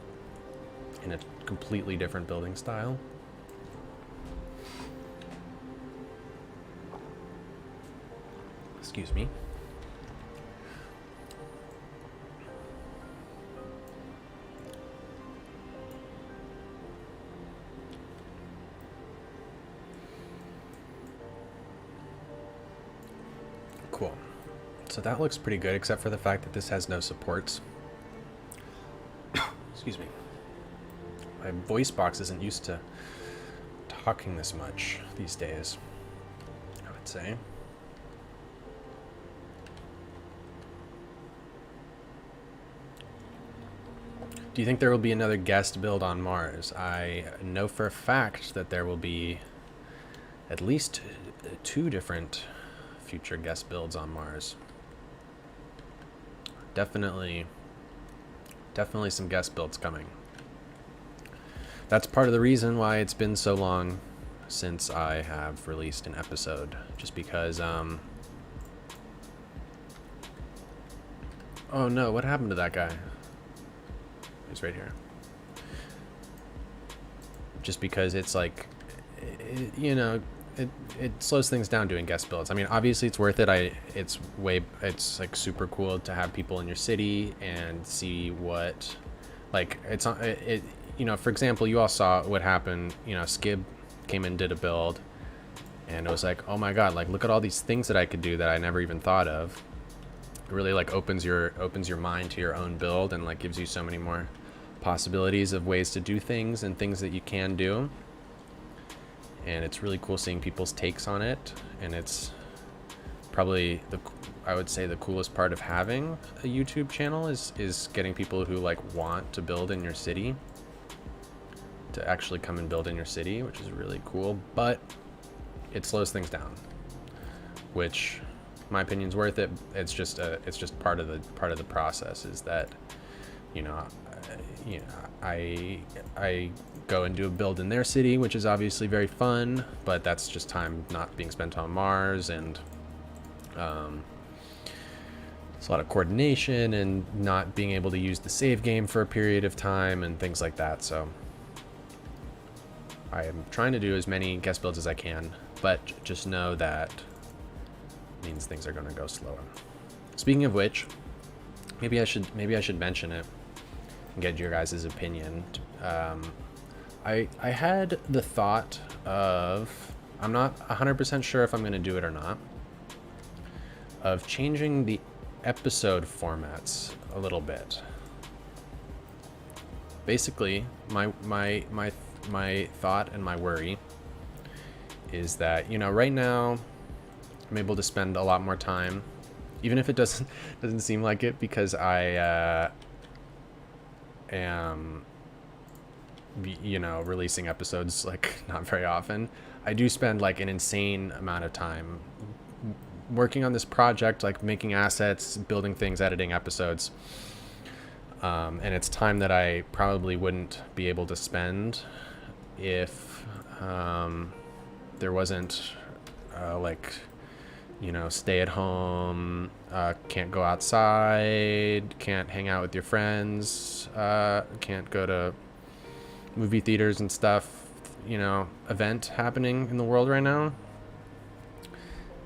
in a completely different building style. Excuse me. Cool. So that looks pretty good, except for the fact that this has no supports. Excuse me. My voice box isn't used to talking this much these days, I would say. Do you think there will be another guest build on Mars? I know for a fact that there will be at least 2 different future guest builds on Mars. Definitely some guest builds coming. That's part of the reason why it's been so long since I have released an episode, just because oh no, what happened to that guy? He's right here. Just because it's like, you know, it slows things down doing guest builds. I mean, obviously it's worth it. It's like super cool to have people in your city and see what, like, you know, for example, you all saw what happened. You know, Skib came and did a build, and it was like, oh my god, like, look at all these things that I could do that I never even thought of. It really like opens your mind to your own build, and like gives you so many more possibilities of ways to do things and things that you can do. And it's really cool seeing people's takes on it, and it's probably I would say the coolest part of having a YouTube channel is getting people who like want to build in your city to actually come and build in your city, which is really cool. But it slows things down, which in my opinion is worth it. It's just part of the process, is that, you know, I go and do a build in their city, which is obviously very fun, but that's just time not being spent on Mars, and it's a lot of coordination and not being able to use the save game for a period of time and things like that. So I am trying to do as many guest builds as I can, but just know that means things are going to go slower. Speaking of which, maybe I should mention it and get your guys' opinion. I had the thought of, I'm not 100% sure if I'm going to do it or not, of changing the episode formats a little bit. Basically, my thought and my worry is that, right now I'm able to spend a lot more time, even if it doesn't seem like it, because I am releasing episodes like not very often. I do spend like an insane amount of time working on this project, like making assets, building things, editing episodes. And it's time that I probably wouldn't be able to spend if there wasn't stay at home, can't go outside, can't hang out with your friends, can't go to movie theaters and stuff, event happening in the world right now.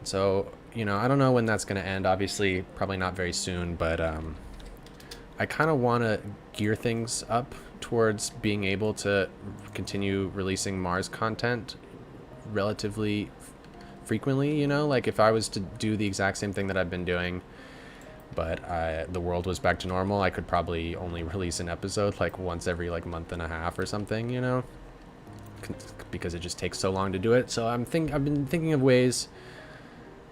So, I don't know when that's going to end. Obviously, probably not very soon, but I kind of want to gear things up towards being able to continue releasing Mars content relatively frequently, like if I was to do the exact same thing that I've been doing, but the world was back to normal, I could probably only release an episode like once every like month and a half or something, because it just takes so long to do it. So I've been thinking of ways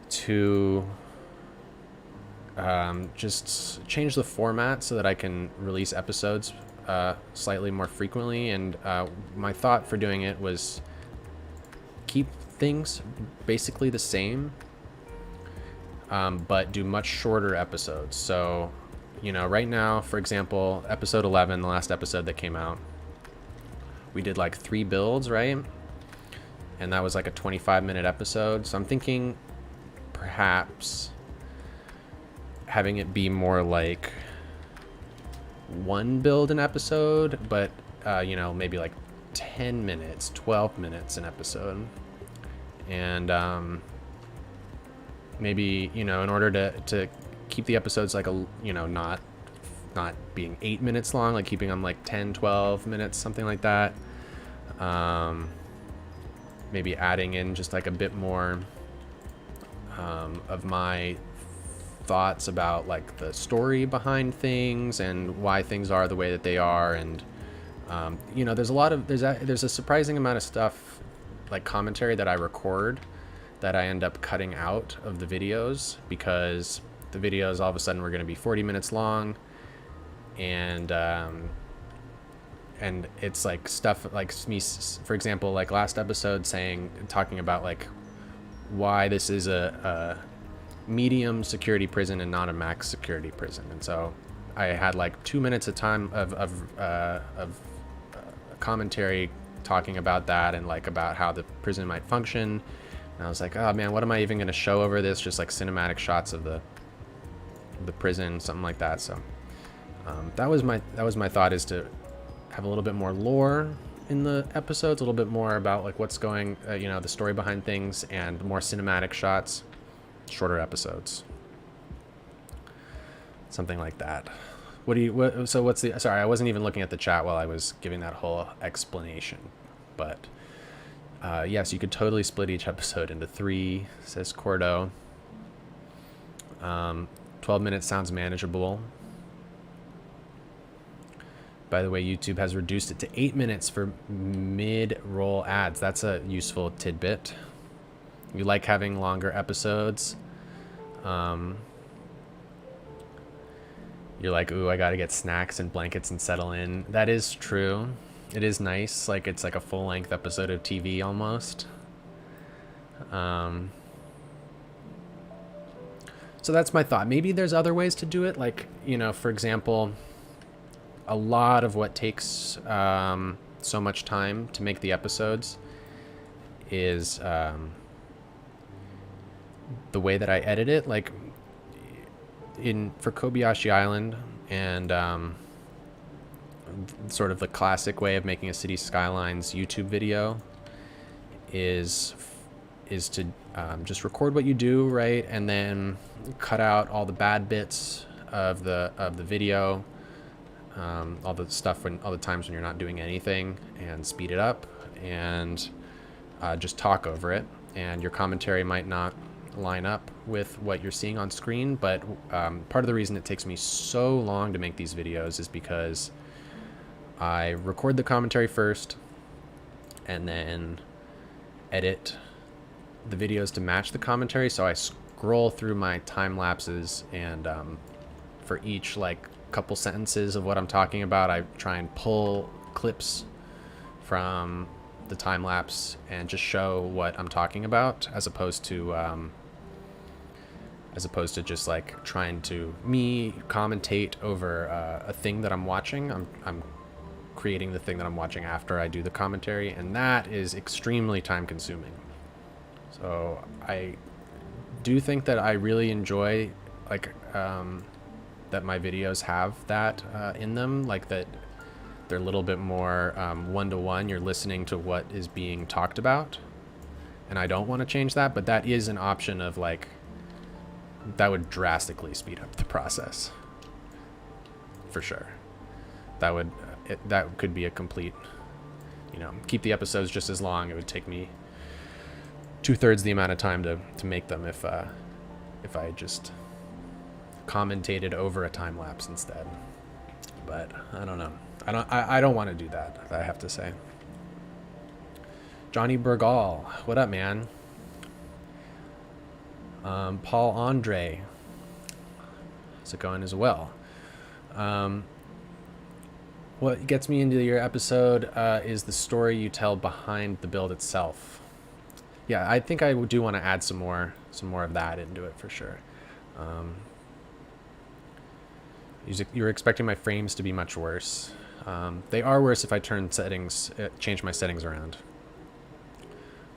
to just change the format so that I can release episodes slightly more frequently. And my thought for doing it was keep things basically the same, but do much shorter episodes. So, right now, for example, episode 11, the last episode that came out, we did like 3 builds, right? And that was like a 25-minute episode. So I'm thinking perhaps having it be more like 1 build an episode, but maybe like 10 minutes, 12 minutes an episode. And maybe, in order to keep the episodes like not being 8 minutes long, like keeping them like 10, 12 minutes, something like that. Maybe adding in just like a bit more of my thoughts about like the story behind things and why things are the way that they are. And there's a surprising amount of stuff, like commentary, that I record that I end up cutting out of the videos, because the videos all of a sudden were going to be 40 minutes long, and it's like stuff like me, for example, like last episode talking about like why this is a medium security prison and not a max security prison. And so I had like 2 minutes of time of commentary talking about that and like about how the prison might function. And I was like, oh man, what am I even going to show over this? Just like cinematic shots of the prison, something like that. So that was my thought, is to have a little bit more lore in the episodes, a little bit more about like what's going, the story behind things, and more cinematic shots, shorter episodes, something like that. Sorry, I wasn't even looking at the chat while I was giving that whole explanation, but yes, you could totally split each episode into 3, says Cordo. 12 minutes sounds manageable. By the way, YouTube has reduced it to 8 minutes for mid-roll ads. That's a useful tidbit. You like having longer episodes. You're like, ooh, I gotta get snacks and blankets and settle in. That is true. It is nice. Like, it's like a full-length episode of TV almost. So that's my thought. Maybe there's other ways to do it. Like, for example, a lot of what takes so much time to make the episodes is the way that I edit it. Like for Kobayashi Island, and sort of the classic way of making a City Skylines YouTube video is to just record what you do, right, and then cut out all the bad bits, of the video, all the stuff all the times when you're not doing anything, and speed it up and just talk over it. And your commentary might not line up with what you're seeing on screen, but part of the reason it takes me so long to make these videos is because I record the commentary first and then edit the videos to match the commentary. So I scroll through my time lapses, and for each like couple sentences of what I'm talking about, I try and pull clips from the time lapse and just show what I'm talking about, as opposed to just like trying to commentate over a thing that I'm watching. I'm creating the thing that I'm watching after I do the commentary, and that is extremely time consuming. So I do think that I really enjoy like that my videos have that in them, like that they're a little bit more one-to-one. You're listening to what is being talked about, and I don't want to change that, but that is an option of like, that would drastically speed up the process for sure. That could be a complete, keep the episodes just as long. It would take me 2/3 the amount of time to make them if I just commentated over a time lapse instead. But I don't know. I don't want to do that, I have to say. Johnny Bergal, what up, man? Paul Andre, how's it going as well? What gets me into your episode is the story you tell behind the build itself. Yeah, I think I do want to add some more of that into it for sure. You're expecting my frames to be much worse. They are worse if I change my settings around.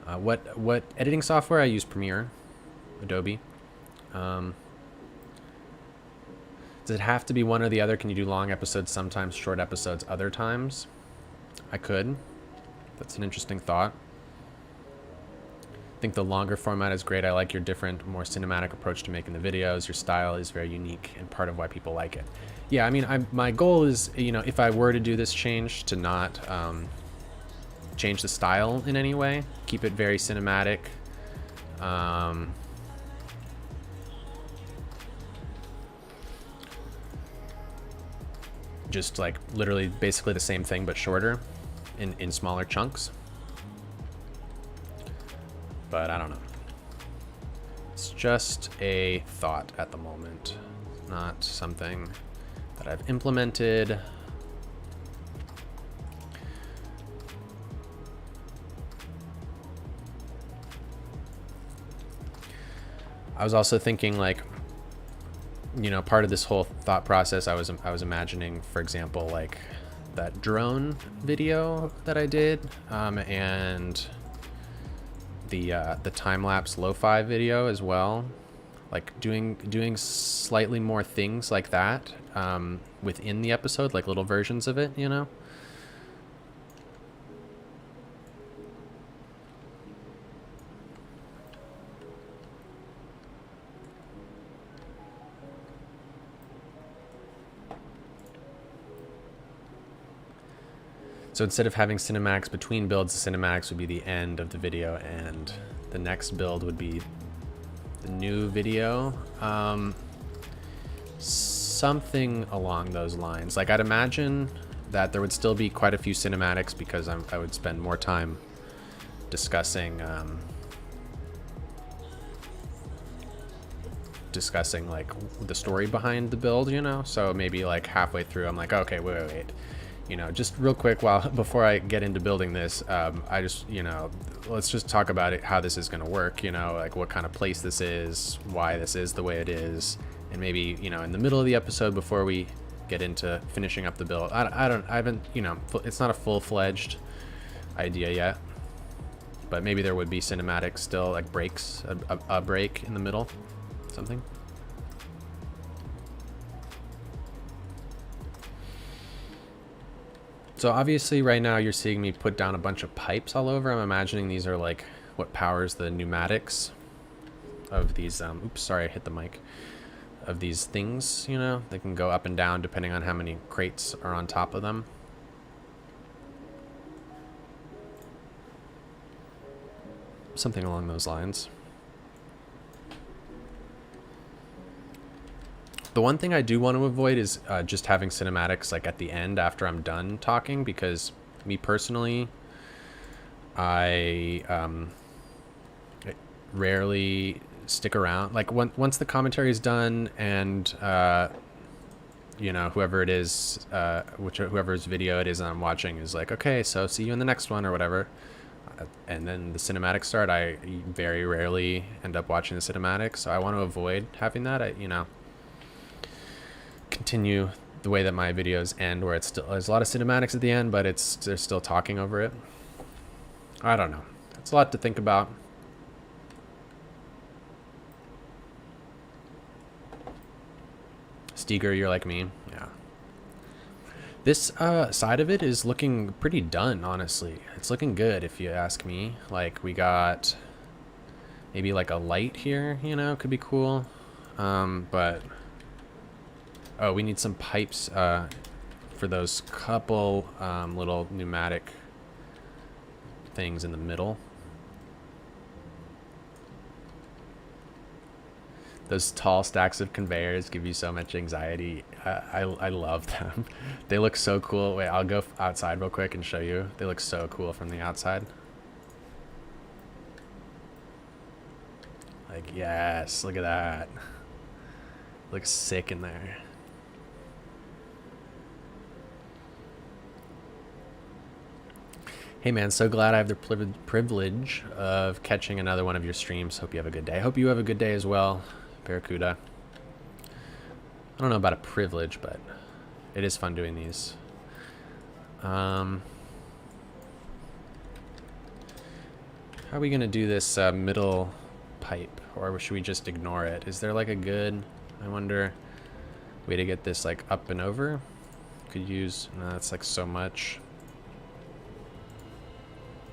What editing software? I use Premiere, Adobe. Does it have to be one or the other? Can you do long episodes sometimes, short episodes other times? I could. That's an interesting thought. I think the longer format is great. I like your different, more cinematic approach to making the videos. Your style is very unique and part of why people like it. Yeah, I mean, my goal is, if I were to do this change, to not change the style in any way. Keep it very cinematic. Just like literally basically the same thing but shorter in smaller chunks. But I don't know. It's just a thought at the moment, not something that I've implemented. I was also thinking, like, part of this whole thought process, I was imagining, for example, like that drone video that I did, and the time-lapse lo-fi video as well, like doing slightly more things like that within the episode, like little versions of it, So instead of having cinematics between builds, the cinematics would be the end of the video, and the next build would be the new video. Something along those lines. Like, I'd imagine that there would still be quite a few cinematics because I would spend more time discussing like the story behind the build, So maybe like halfway through, I'm like, okay, wait. Just real quick, before I get into building this, I just, let's just talk about it, how this is going to work, like what kind of place this is, why this is the way it is, and maybe, in the middle of the episode before we get into finishing up the build. I haven't, it's not a full-fledged idea yet, but maybe there would be cinematics still, like breaks, a break in the middle, something. So obviously right now you're seeing me put down a bunch of pipes all over. I'm imagining these are like what powers the pneumatics of these, oops, sorry, I hit the mic. of these things, you know, they can go up and down depending on how many crates are on top of them. Something along those lines. The one thing I do want to avoid is just having cinematics like at the end after I'm done talking, because me personally, I rarely stick around. Like once the commentary is done and you know, whoever it is, whoever's video it is I'm watching is like, okay, so see you in the next one or whatever. And then the cinematics start, I very rarely end up watching the cinematics. So I want to avoid having that. You know, continue the way that my videos end, where it's still there's a lot of cinematics at the end, but they're still talking over it. I don't know. It's a lot to think about. Steger, you're like me. Yeah. This side of it is looking pretty done, honestly. It's looking good if you ask me. Like, we got maybe like a light here, you know, could be cool. But oh, we need some pipes for those couple little pneumatic things in the middle. Those tall stacks of conveyors give you so much anxiety. I love them. They look so cool. Wait, I'll go outside real quick and show you. They look so cool from the outside. Like, yes, look at that. Looks sick in there. Hey man, so glad I have the privilege of catching another one of your streams. Hope you have a good day. Hope you have a good day as well, Barracuda. I don't know about a privilege, but it is fun doing these. How are we gonna do this middle pipe, or should we just ignore it? Is there like a good, I wonder, way to get this like up and over? Could use, no, that's like so much.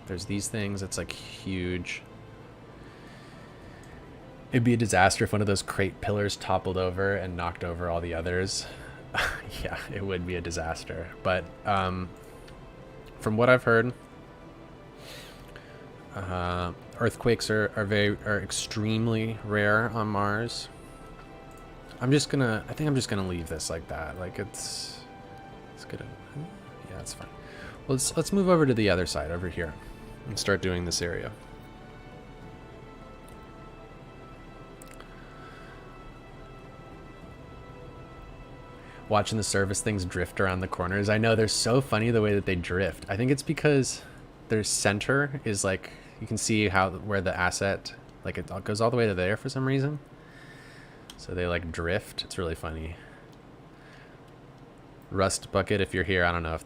There's these things that's like huge. It'd be a disaster if one of those crate pillars toppled over and knocked over all the others. Yeah, it would be a disaster. But from what I've heard, earthquakes are extremely rare on Mars. I think I'm just gonna leave this like that. Like it's good. Yeah, it's fine. Well, let's move over to the other side over here and start doing this area. Watching the service things drift around the corners. I know, they're so funny the way that they drift. I think it's because their center is like, you can see where the asset, like it goes all the way to there for some reason. So they like drift. It's really funny. Rust Bucket, if you're here, I don't know if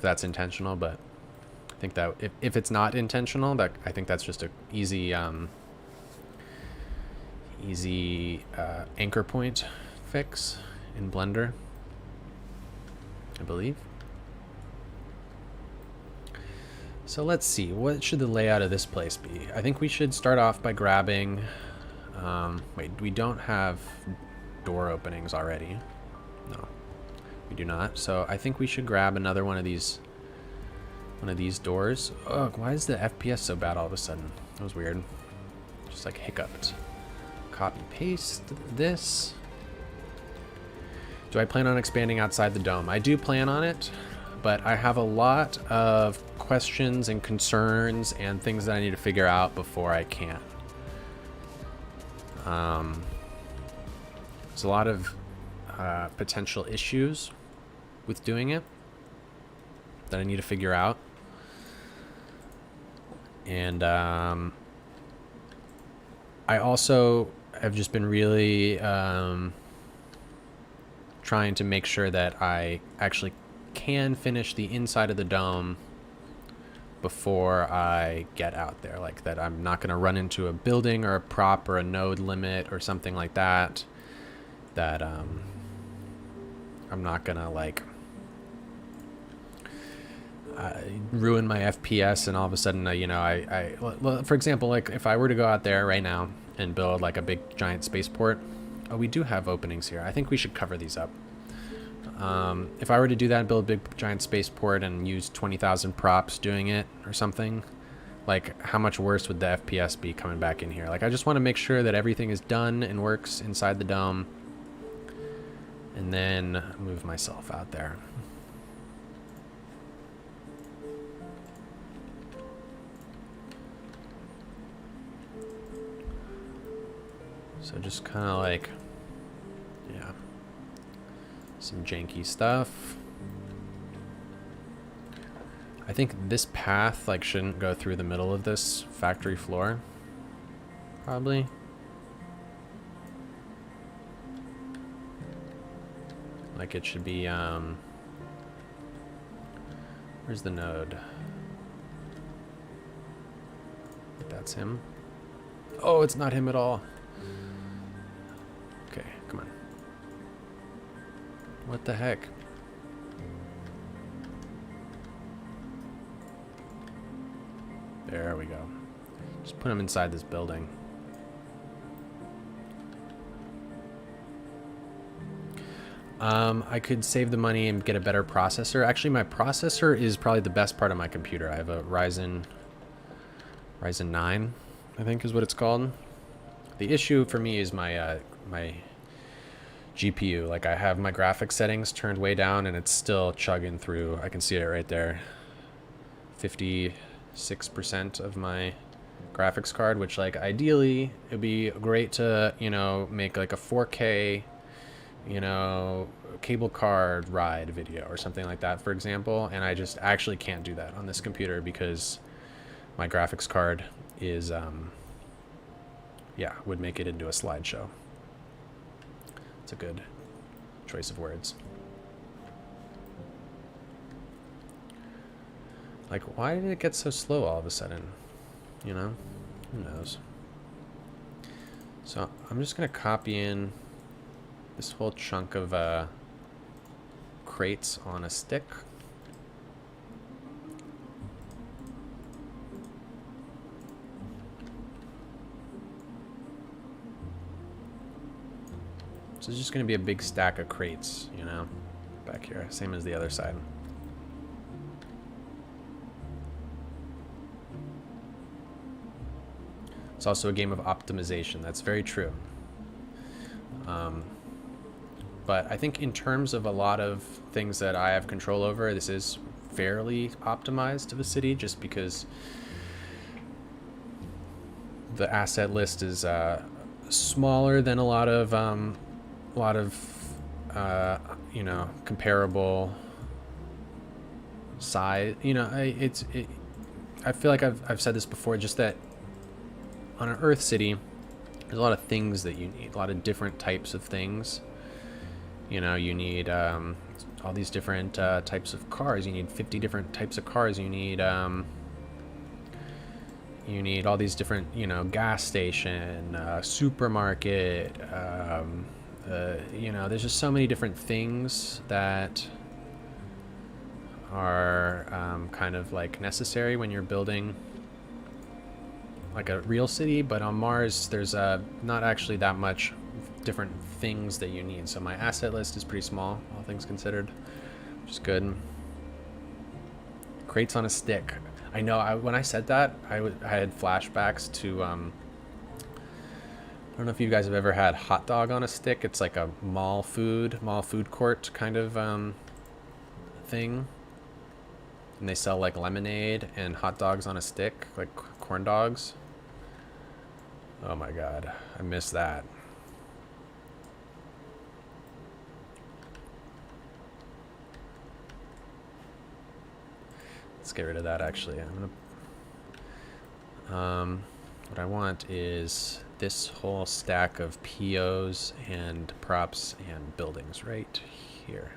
that's intentional, but I think that if it's not intentional, I think that's just a easy anchor point fix in Blender, I believe. So let's see, what should the layout of this place be? I think we should start off by grabbing, wait, we don't have door openings already. No, we do not. So I think we should grab another one of these doors. Oh, why is the FPS so bad all of a sudden? That was weird. Just like hiccuped. Copy paste this. Do I plan on expanding outside the dome? I do plan on it, but I have a lot of questions and concerns and things that I need to figure out before I can. There's a lot of potential issues with doing it that I need to figure out. And I also have just been really trying to make sure that I actually can finish the inside of the dome before I get out there. Like that I'm not going to run into a building or a prop or a node limit or something like that. That I'm not going to like ruin my FPS and all of a sudden, you know, for example, like if I were to go out there right now and build like a big giant spaceport, Oh, we do have openings here. I think we should cover these up. If I were to do that and build a big giant spaceport and use 20,000 props doing it or something, like how much worse would the FPS be coming back in here? Like I just want to make sure that everything is done and works inside the dome, and then move myself out there. So just kind of like, yeah, some janky stuff. I think this path like shouldn't go through the middle of this factory floor, probably. Like it should be, where's the node? That's him. Oh, it's not him at all. Okay, come on. What the heck? There we go. Just put him inside this building. I could save the money and get a better processor. Actually, my processor is probably the best part of my computer. I have a Ryzen 9, I think is what it's called. The issue for me is my my GPU. Like I have my graphics settings turned way down and it's still chugging through. I can see it right there. 56% of my graphics card, which like ideally it'd be great to, you know, make like a 4K, you know, cable card ride video or something like that, for example. And I just actually can't do that on this computer because my graphics card is, yeah, would make it into a slideshow. It's a good choice of words. Like, why did it get so slow all of a sudden? You know? Who knows? So I'm just going to copy in this whole chunk of crates on a stick. So it's just going to be a big stack of crates, you know, back here. Same as the other side. It's also a game of optimization. That's very true. But I think in terms of a lot of things that I have control over, this is fairly optimized to the city just because the asset list is smaller than a lot of you know, comparable size. You know, I feel like I've said this before, just that on an Earth city, there's a lot of things that you need, a lot of different types of things. You know, you need all these different types of cars. You need 50 different types of cars. You need all these different, you know, gas station, supermarket. You know, there's just so many different things that are kind of like necessary when you're building like a real city. But on Mars, there's not actually that much different things that you need. So my asset list is pretty small, all things considered, which is good. Crates on a stick. I know, when I said that, I had flashbacks to, I don't know if you guys have ever had hot dog on a stick. It's like a mall food court kind of thing. And they sell like lemonade and hot dogs on a stick, like corn dogs. Oh my God, I miss that. Let's get rid of that actually. I'm gonna, what I want is this whole stack of POs and props and buildings right here.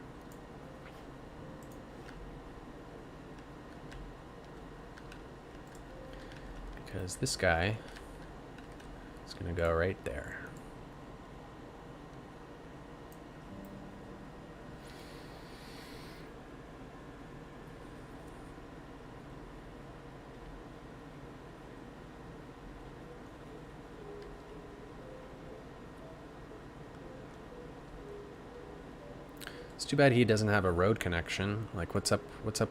Because this guy is gonna go right there. It's too bad he doesn't have a road connection. Like, what's up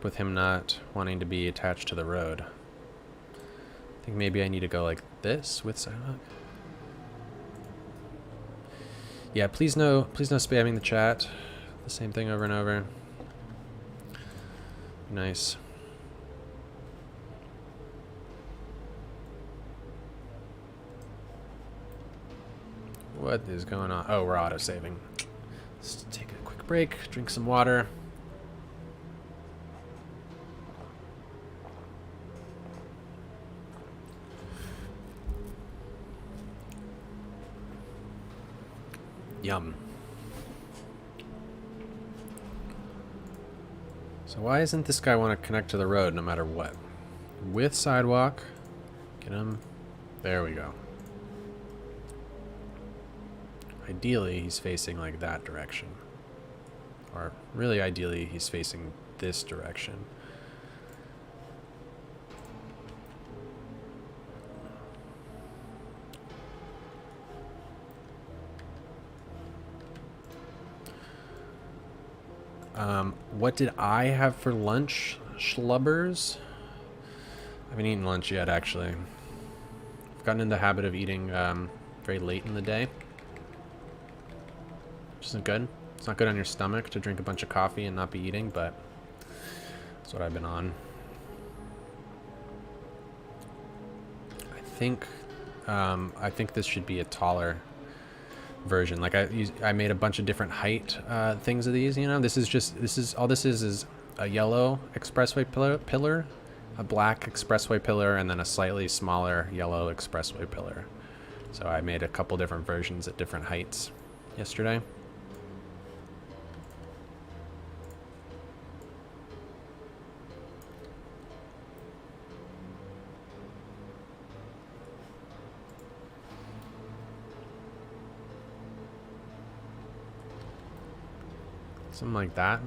with him not wanting to be attached to the road? I think maybe I need to go like this with sidewalk. Yeah, please no spamming the chat. The same thing over and over. Nice. What is going on? Oh, we're auto-saving. Let's take a quick break, drink some water. Yum. So why isn't this guy want to connect to the road no matter what? With sidewalk. Get him. There we go. Ideally, he's facing like that direction. Or really ideally, he's facing this direction. What did I have for lunch, schlubbers? I haven't eaten lunch yet, actually. I've gotten in the habit of eating very late in the day. Which isn't good. It's not good on your stomach to drink a bunch of coffee and not be eating, but that's what I've been on. I think this should be a taller version. Like I made a bunch of different height things of these, you know. This is all this is a yellow expressway pillar, a black expressway pillar, and then a slightly smaller yellow expressway pillar. So I made a couple different versions at different heights yesterday. Something like that,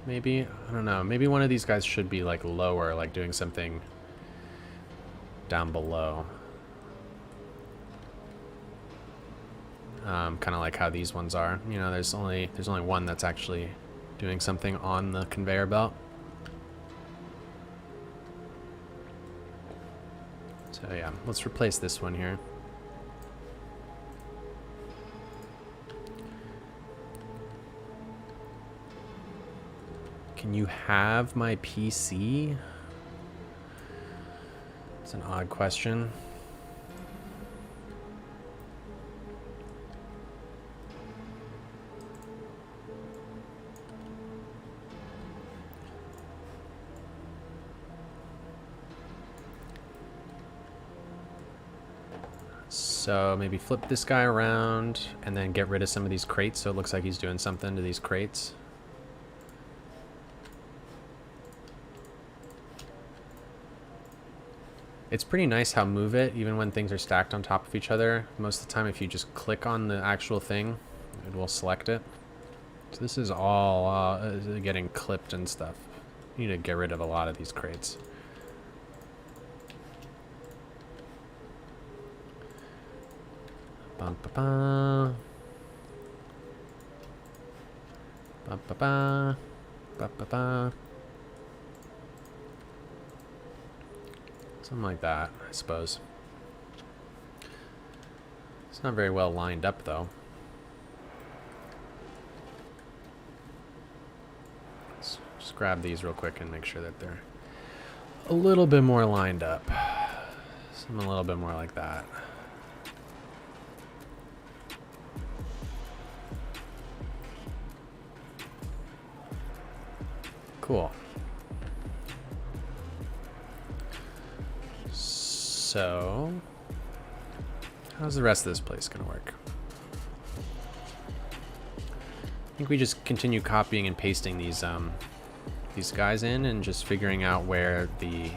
maybe. I don't know. Maybe one of these guys should be like lower, like doing something down below. Kind of like how these ones are. You know, there's only one that's actually doing something on the conveyor belt. So yeah, let's replace this one here. Can you have my PC? It's an odd question. So maybe flip this guy around and then get rid of some of these crates so it looks like he's doing something to these crates. It's pretty nice how move it, even when things are stacked on top of each other. Most of the time, if you just click on the actual thing, it will select it. So this is all getting clipped and stuff. You need to get rid of a lot of these crates. Bum, ba, ba. Bum, ba, ba. Ba, ba, ba. Something like that, I suppose. It's not very well lined up, though. Let's just grab these real quick and make sure that they're a little bit more lined up. Something a little bit more like that. Cool. So, how's the rest of this place gonna work? I think we just continue copying and pasting these guys in and just figuring out where the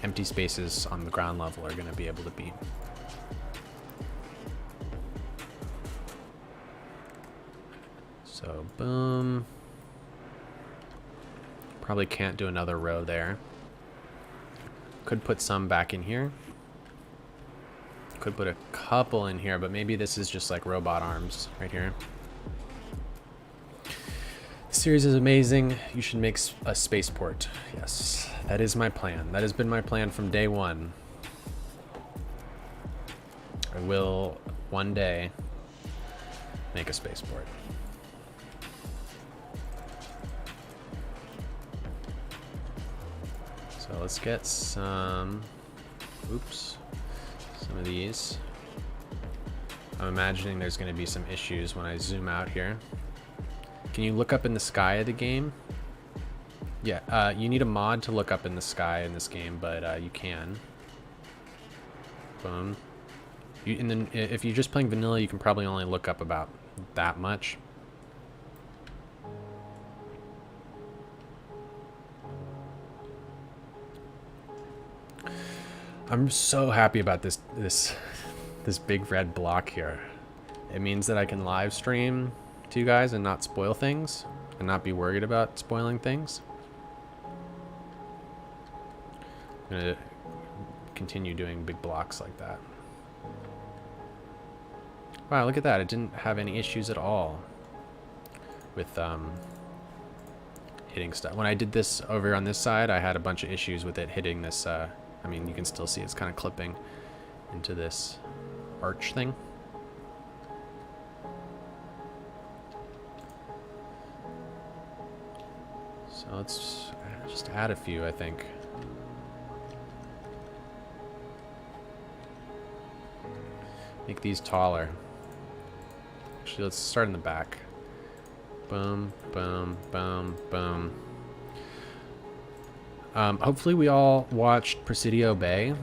empty spaces on the ground level are gonna be able to be. So, boom. Probably can't do another row there. Could put some back in here. Could put a couple in here, but maybe this is just like robot arms right here. series is amazing. You should make a spaceport. Yes, that is my plan. That has been my plan from day one. I will one day make a spaceport. So let's get some, oops, some of these. I'm imagining there's going to be some issues when I zoom out here. Can you look up in the sky of the game? Yeah, you need a mod to look up in the sky in this game, but you can. Boom. And then if you're just playing vanilla, you can probably only look up about that much. I'm so happy about this big red block here. It means that I can live stream to you guys and not spoil things and not be worried about spoiling things. I'm gonna continue doing big blocks like that. Wow, look at that. It didn't have any issues at all with hitting stuff. When I did this over on this side, I had a bunch of issues with it hitting this. I mean, you can still see it's kind of clipping into this arch thing. So let's just add a few, I think. Make these taller. Actually, let's start in the back. Boom, boom, boom, boom. Hopefully we all watched Presidio Bay,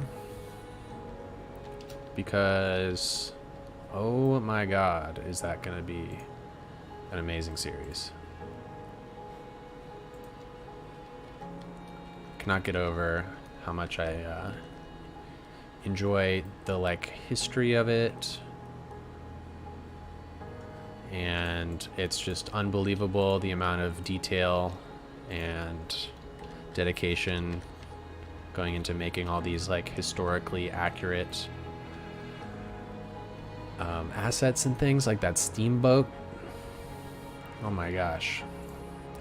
because oh my god, is that gonna be an amazing series. Cannot get over how much I enjoy the history of it, and it's just unbelievable the amount of detail and dedication going into making all these historically accurate assets and things, like that steamboat. Oh my gosh.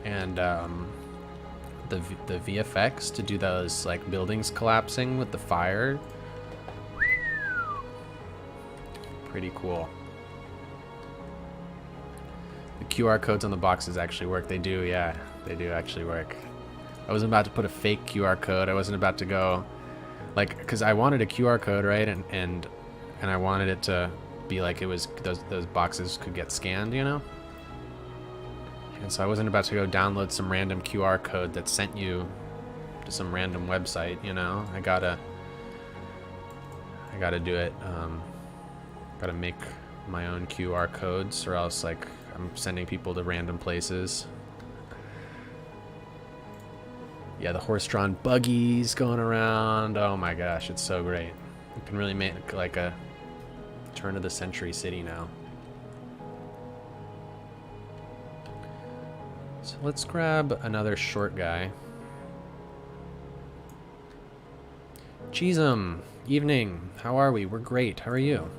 And the VFX to do those buildings collapsing with the fire, pretty cool. The QR codes on the boxes actually work. They do, yeah, they do actually work. I wasn't about to put a fake QR code. I wasn't about to go, because I wanted a QR code, right? And I wanted it to be it was those boxes could get scanned, you know. And so I wasn't about to go download some random QR code that sent you to some random website, you know. I gotta do it. Gotta make my own QR codes, or else I'm sending people to random places. Yeah, the horse-drawn buggies going around. Oh my gosh, it's so great. You can really make a turn-of-the-century city now. So let's grab another short guy. Cheesem, evening. How are we? We're great. How are you?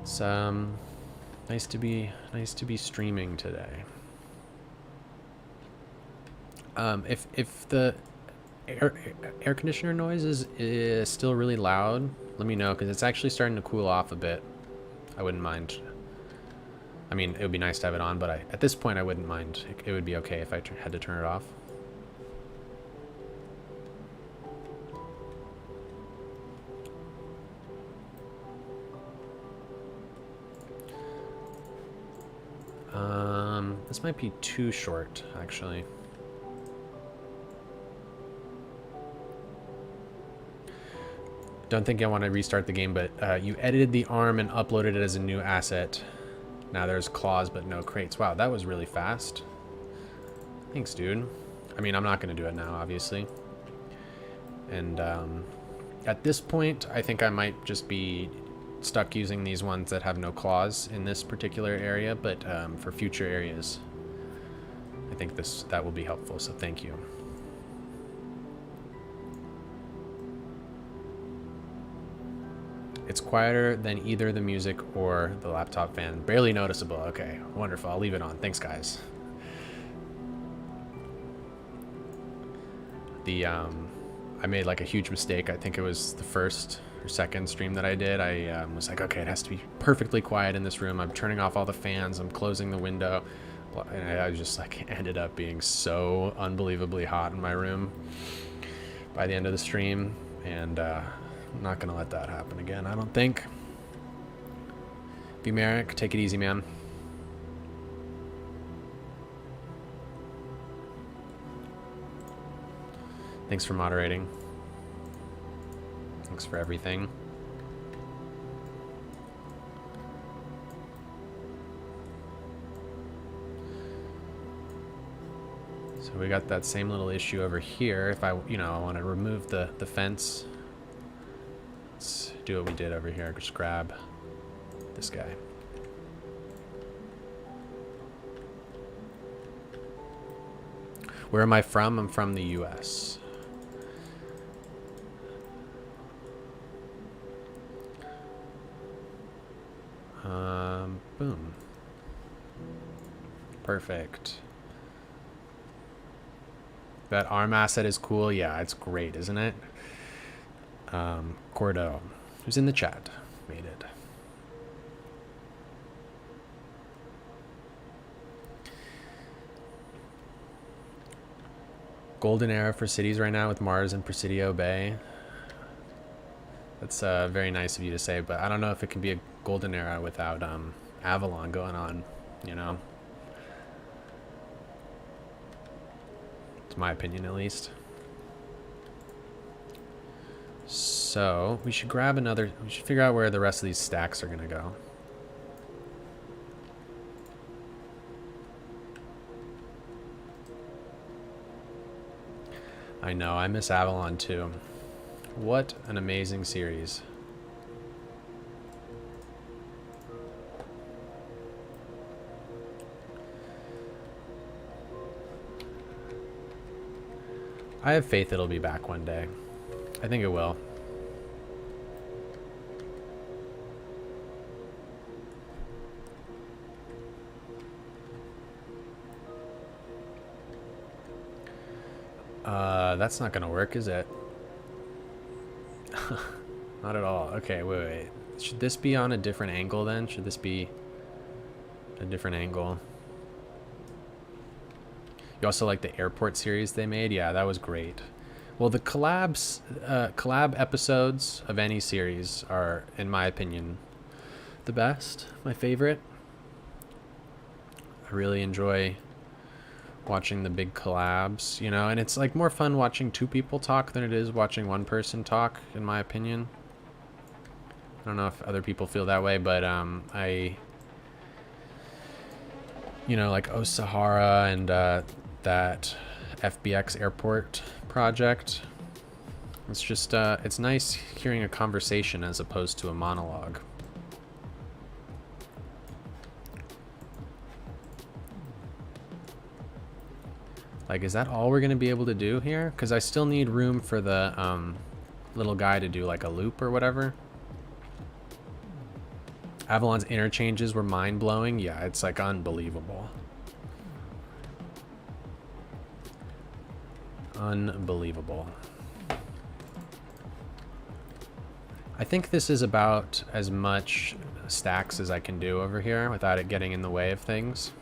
It's nice to be streaming today. If the air conditioner noise is still really loud, let me know, because it's actually starting to cool off a bit. I wouldn't mind. I mean, it would be nice to have it on, but at this point I wouldn't mind. It would be okay if I had to turn it off. This might be too short, actually. Don't think I want to restart the game, but you edited the arm and uploaded it as a new asset. Now there's claws but no crates. Wow, that was really fast. Thanks, dude. I mean, I'm not going to do it now, obviously. And at this point, I think I might just be stuck using these ones that have no claws in this particular area, but for future areas, I think that will be helpful, so thank you. It's quieter than either the music or the laptop fan. Barely noticeable. Okay, wonderful. I'll leave it on. Thanks, guys. I made like a huge mistake. I think it was the first or second stream that I did. I was like, okay, it has to be perfectly quiet in this room. I'm turning off all the fans. I'm closing the window. And I just like ended up being so unbelievably hot in my room by the end of the stream. And I'm not going to let that happen again, I don't think. Be Merrick, take it easy, man. Thanks for moderating. Thanks for everything. So we got that same little issue over here. If I want to remove the fence, let's do what we did over here. Just grab this guy. Where am I from? I'm from the US. Boom. Perfect. That arm asset is cool. Yeah, it's great, isn't it? Cordo, who's in the chat, made it. Golden era for cities right now with Mars and Presidio Bay. That's very nice of you to say, but I don't know if it can be a golden era without Avalon going on, you know? It's my opinion, at least. So we should grab another. We should figure out where the rest of these stacks are gonna go. I know, I miss Avalon too. What an amazing series. I have faith it'll be back one day. I think it will. That's not gonna work, is it? Not at all. Okay, wait. Should this be on a different angle then? Should this be a different angle? You also like the airport series they made? Yeah, that was great. Well, the collab episodes of any series are, in my opinion, the best. My favorite. I really enjoy watching the big collabs, you know, and it's like more fun watching two people talk than it is watching one person talk, in my opinion. I don't know if other people feel that way, but you know, like Sahara and that FBX airport project. It's just, it's nice hearing a conversation as opposed to a monologue. Like, is that all we're going to be able to do here? Because I still need room for the little guy to do like a loop or whatever. Avalon's interchanges were mind-blowing. Yeah, it's like unbelievable. Unbelievable. I think this is about as much stacks as I can do over here without it getting in the way of things.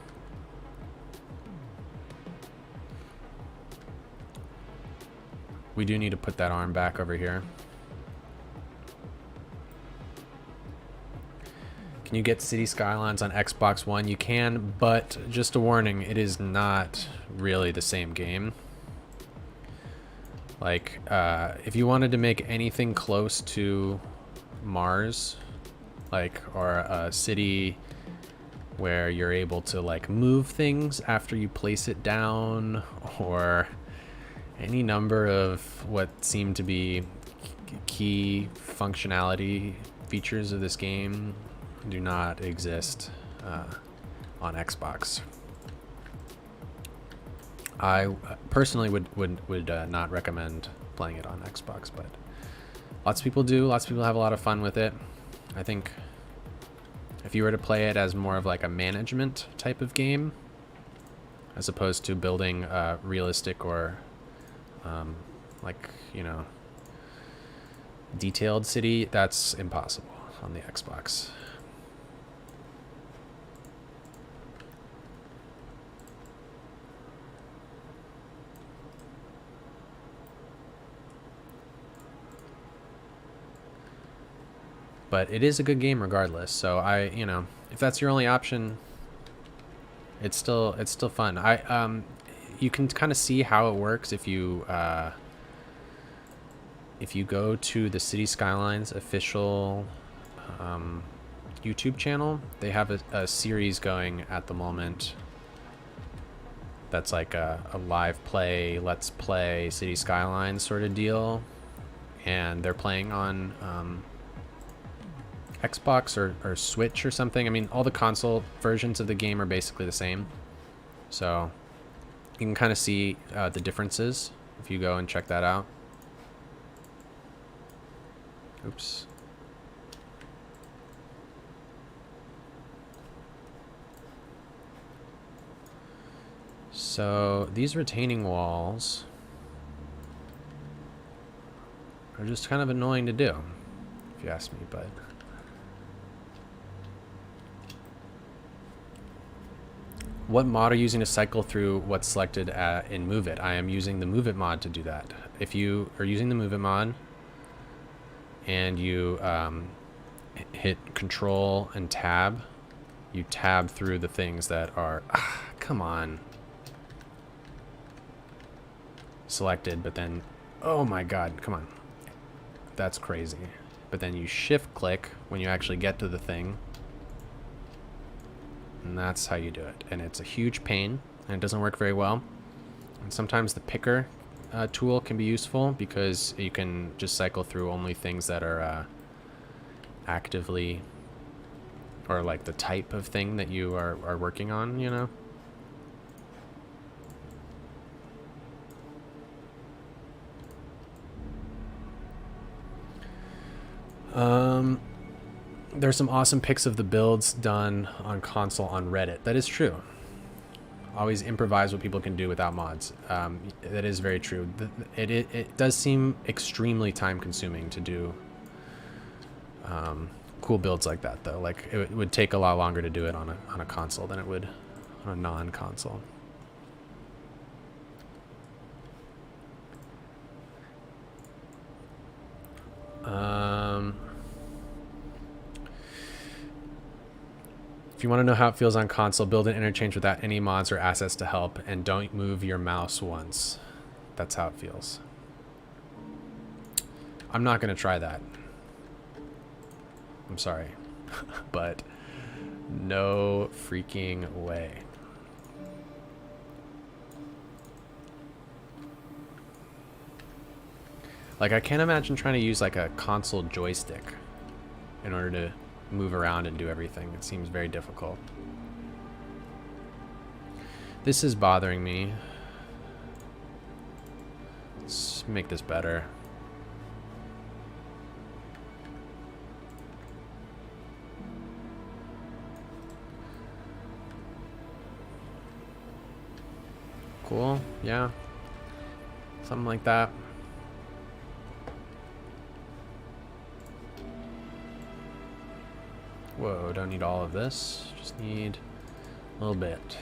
We do need to put that arm back over here. Can you get City Skylines on Xbox One? You can, but just a warning, it is not really the same game. Like, if you wanted to make anything close to Mars, like, or a city where you're able to, like, move things after you place it down, or any number of what seem to be key functionality features of this game do not exist on Xbox. I personally would not recommend playing it on Xbox, but lots of people do. Lots of people have a lot of fun with it. I think if you were to play it as more of like a management type of game, as opposed to building a realistic or like, you know, detailed city, that's impossible on the Xbox. But it is a good game regardless. So you know, if that's your only option, it's still fun. You can kind of see how it works if you go to the City Skylines official YouTube channel. They have a series going at the moment that's like a live play, let's play City Skylines sort of deal, and they're playing on Xbox or Switch or something. I mean, all the console versions of the game are basically the same, so you can kind of see the differences if you go and check that out. Oops. So these retaining walls are just kind of annoying to do, if you ask me, but what mod are you using to cycle through what's selected in Move It? I am using the Move It mod to do that. If you are using the Move It mod and you hit Control and Tab, you tab through the things that are, come on, selected, but then, oh my god, come on. That's crazy. But then you shift click when you actually get to the thing. And that's how you do it. And it's a huge pain, and it doesn't work very well. And sometimes the picker tool can be useful because you can just cycle through only things that are actively, or like the type of thing that you are working on, you know? There's some awesome pics of the builds done on console on Reddit. That is true. Always improvise what people can do without mods. That is very true. It does seem extremely time consuming to do cool builds like that, though. Like, it would take a lot longer to do it on a console than it would on a non-console. If you want to know how it feels on console, build an interchange without any mods or assets to help, and don't move your mouse once. That's how it feels. I'm not going to try that. I'm sorry. But no freaking way. Like, I can't imagine trying to use like a console joystick in order to move around and do everything. It seems very difficult. This is bothering me. Let's make this better. Cool, yeah. Something like that. Whoa, don't need all of this. Just need a little bit.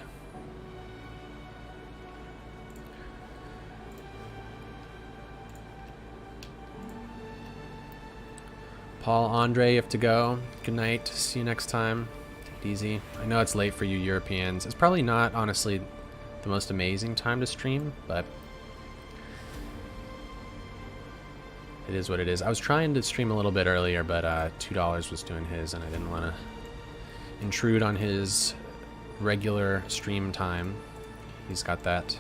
Paul, Andre, you have to go. Good night. See you next time. Take it easy. I know it's late for you Europeans. It's probably not, honestly, the most amazing time to stream, but it is what it is. I was trying to stream a little bit earlier, but $2 was doing his, and I didn't want to intrude on his regular stream time. He's got that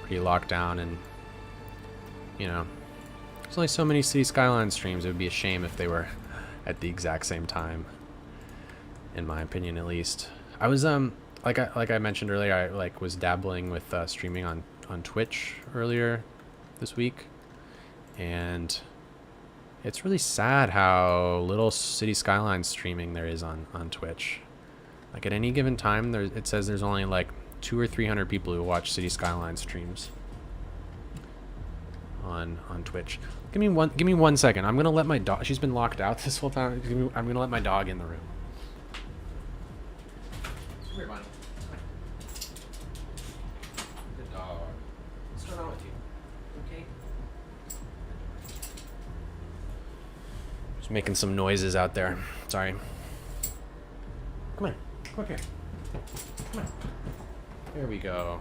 pretty locked down, and, you know, there's only so many City Skylines streams. It would be a shame if they were at the exact same time, in my opinion, at least. I was like I mentioned earlier, I was dabbling with streaming on Twitch earlier this week, and It's really sad how little City Skylines streaming there is on Twitch. Like at any given time, it says there's only like 200 or 300 people who watch City Skylines streams on Twitch. Give me 1 second. I'm gonna let my dog. She's been locked out this whole time. I'm gonna let my dog in the room. Come here, Bonnie. Good dog. What's going on with you? Okay. Just making some noises out there. Sorry. Come on. Come here. Come on. There we go.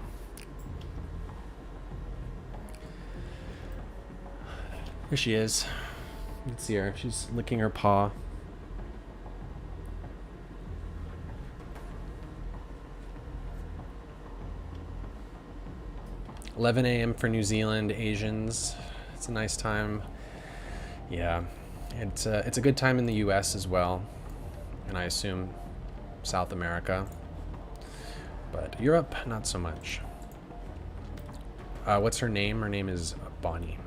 Here she is. You can see her. She's licking her paw. $11 a.m. for New Zealand Asians. It's a nice time. Yeah, it's a good time in the U.S. as well, and I assume South America. But Europe, not so much. What's her name? Her name is Bonnie.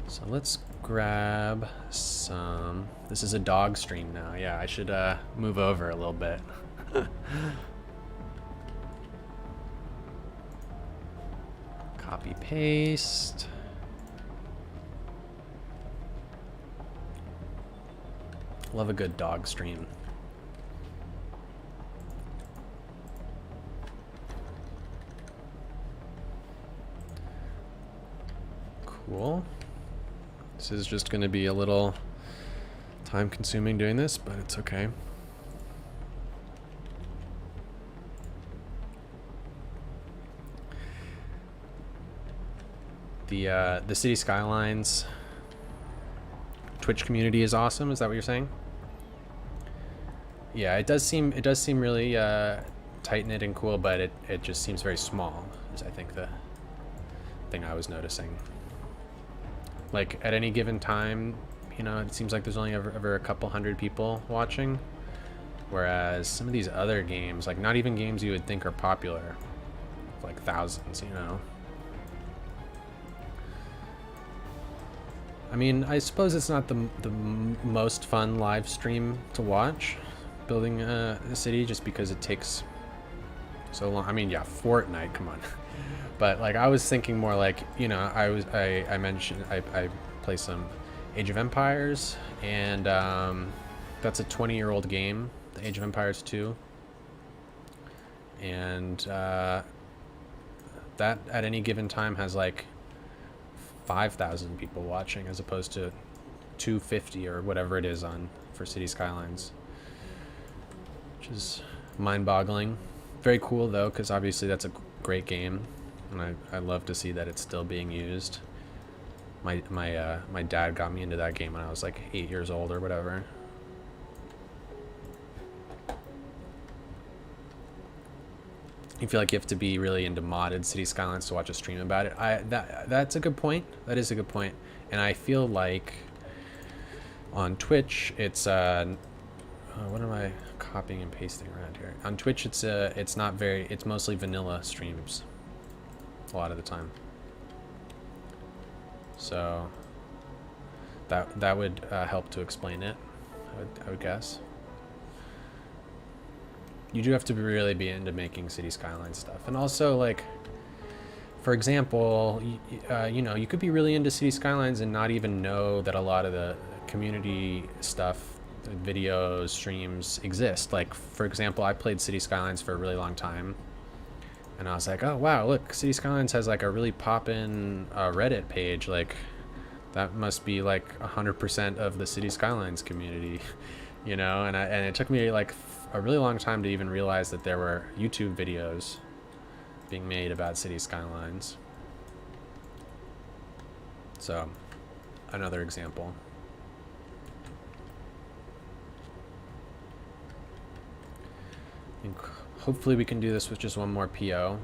So let's grab some. This is a dog stream now. Yeah, I should move over a little bit. Copy paste. Love a good dog stream. Cool. This is just going to be a little time consuming doing this, but it's okay. The City Skylines Twitch community is awesome. Is that what you're saying? Yeah, it does seem really tight knit and cool, but it just seems very small. Is I think the thing I was noticing. Like at any given time, you know, it seems like there's only ever a couple hundred people watching, whereas some of these other games, like not even games you would think are popular, like thousands, you know. I mean, I suppose it's not the most fun live stream to watch, building a city, just because it takes so long. I mean, yeah, Fortnite, come on. But like I was thinking more like, you know, I mentioned I play some Age of Empires, and that's a 20-year-old game, the Age of Empires 2, and that at any given time has like 5,000 people watching, as opposed to 250 or whatever it is for City Skylines, which is mind-boggling. Very cool though, because obviously that's a great game, and I love to see that it's still being used. My dad got me into that game when I was like 8 years old or whatever. You feel like you have to be really into modded City Skylines to watch a stream about it. That's a good point. That is a good point. And I feel like on Twitch it's what am I copying and pasting around here? On Twitch it's mostly vanilla streams a lot of the time. So that would help to explain it, I would guess. You do have to really be into making City Skylines stuff. And also, like, for example, you know, you could be really into City Skylines and not even know that a lot of the community stuff, videos, streams exist. Like, for example, I played City Skylines for a really long time, and I was like, oh wow, look, City Skylines has like a really poppin' Reddit page. Like, that must be like 100% of the City Skylines community, you know. And it took me like a really long time to even realize that there were YouTube videos being made about City Skylines. So, another example. I think hopefully we can do this with just one more PO.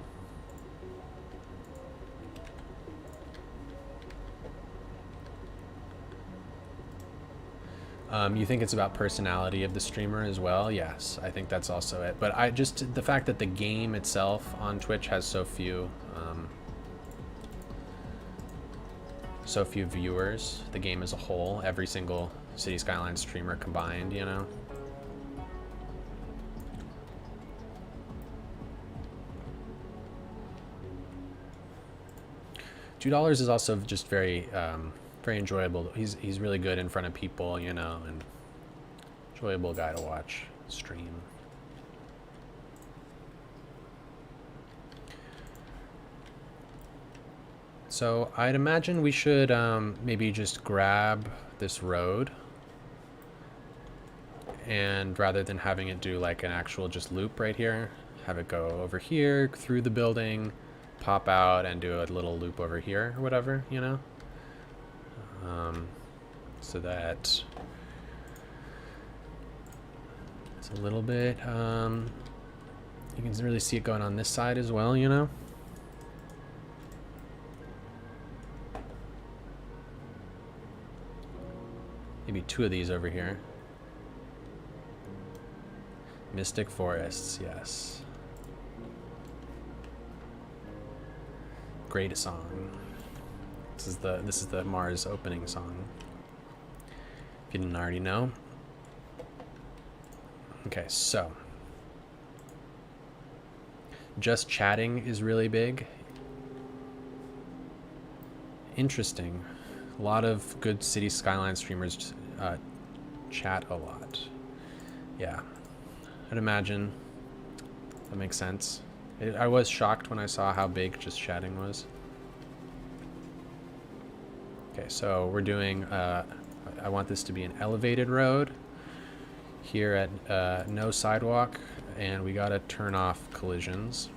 You think it's about personality of the streamer as well? Yes, I think that's also it. But I just, the fact that the game itself on Twitch has so few viewers, the game as a whole, every single City Skylines streamer combined, you know? $2 is also just very enjoyable. He's really good in front of people, you know, and enjoyable guy to watch stream. So I'd imagine we should maybe just grab this road, and rather than having it do like an actual just loop right here, have it go over here through the building, pop out, and do a little loop over here or whatever, you know. So that it's a little bit, you can really see it going on this side as well, you know. Maybe 2 of these over here. Mystic Forests, yes. Great song. This is the Mars opening song. If you didn't already know. Okay, so just chatting is really big. Interesting. A lot of good City Skyline streamers chat a lot. Yeah, I'd imagine that makes sense. I was shocked when I saw how big just chatting was. Okay, so we're doing, I want this to be an elevated road here at no sidewalk, and we gotta turn off collisions.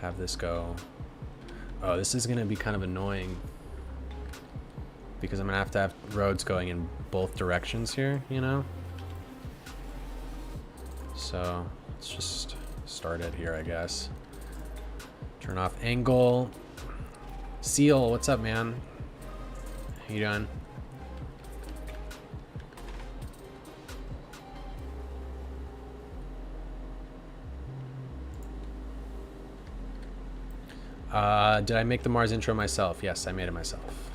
Have this go. Oh, this is gonna be kind of annoying because I'm gonna have to have roads going in both directions here, you know? So let's just start it here, I guess. Turn off angle. Seal, what's up, man? How you doing? Did I make the Mars intro myself? Yes, I made it myself.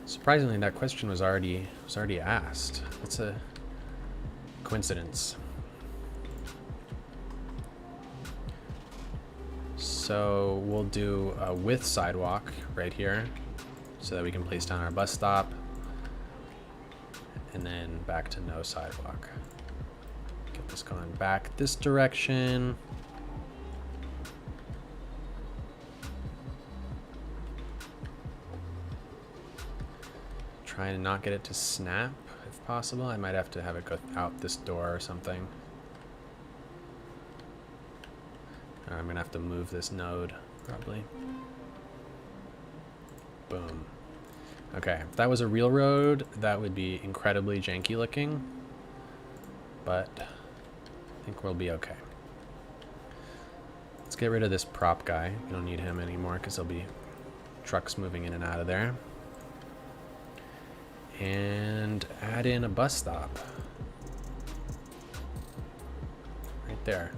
Surprisingly, that question was already asked. It's a coincidence. So we'll do a with sidewalk right here so that we can place down our bus stop, and then back to no sidewalk. Get this going back this direction. Trying to not get it to snap if possible. I might have to have it go out this door or something. I'm gonna have to move this node probably. Boom. Okay, if that was a real road, that would be incredibly janky looking, but I think we'll be okay. Let's get rid of this prop guy. We don't need him anymore because there'll be trucks moving in and out of there. And add in a bus stop right there.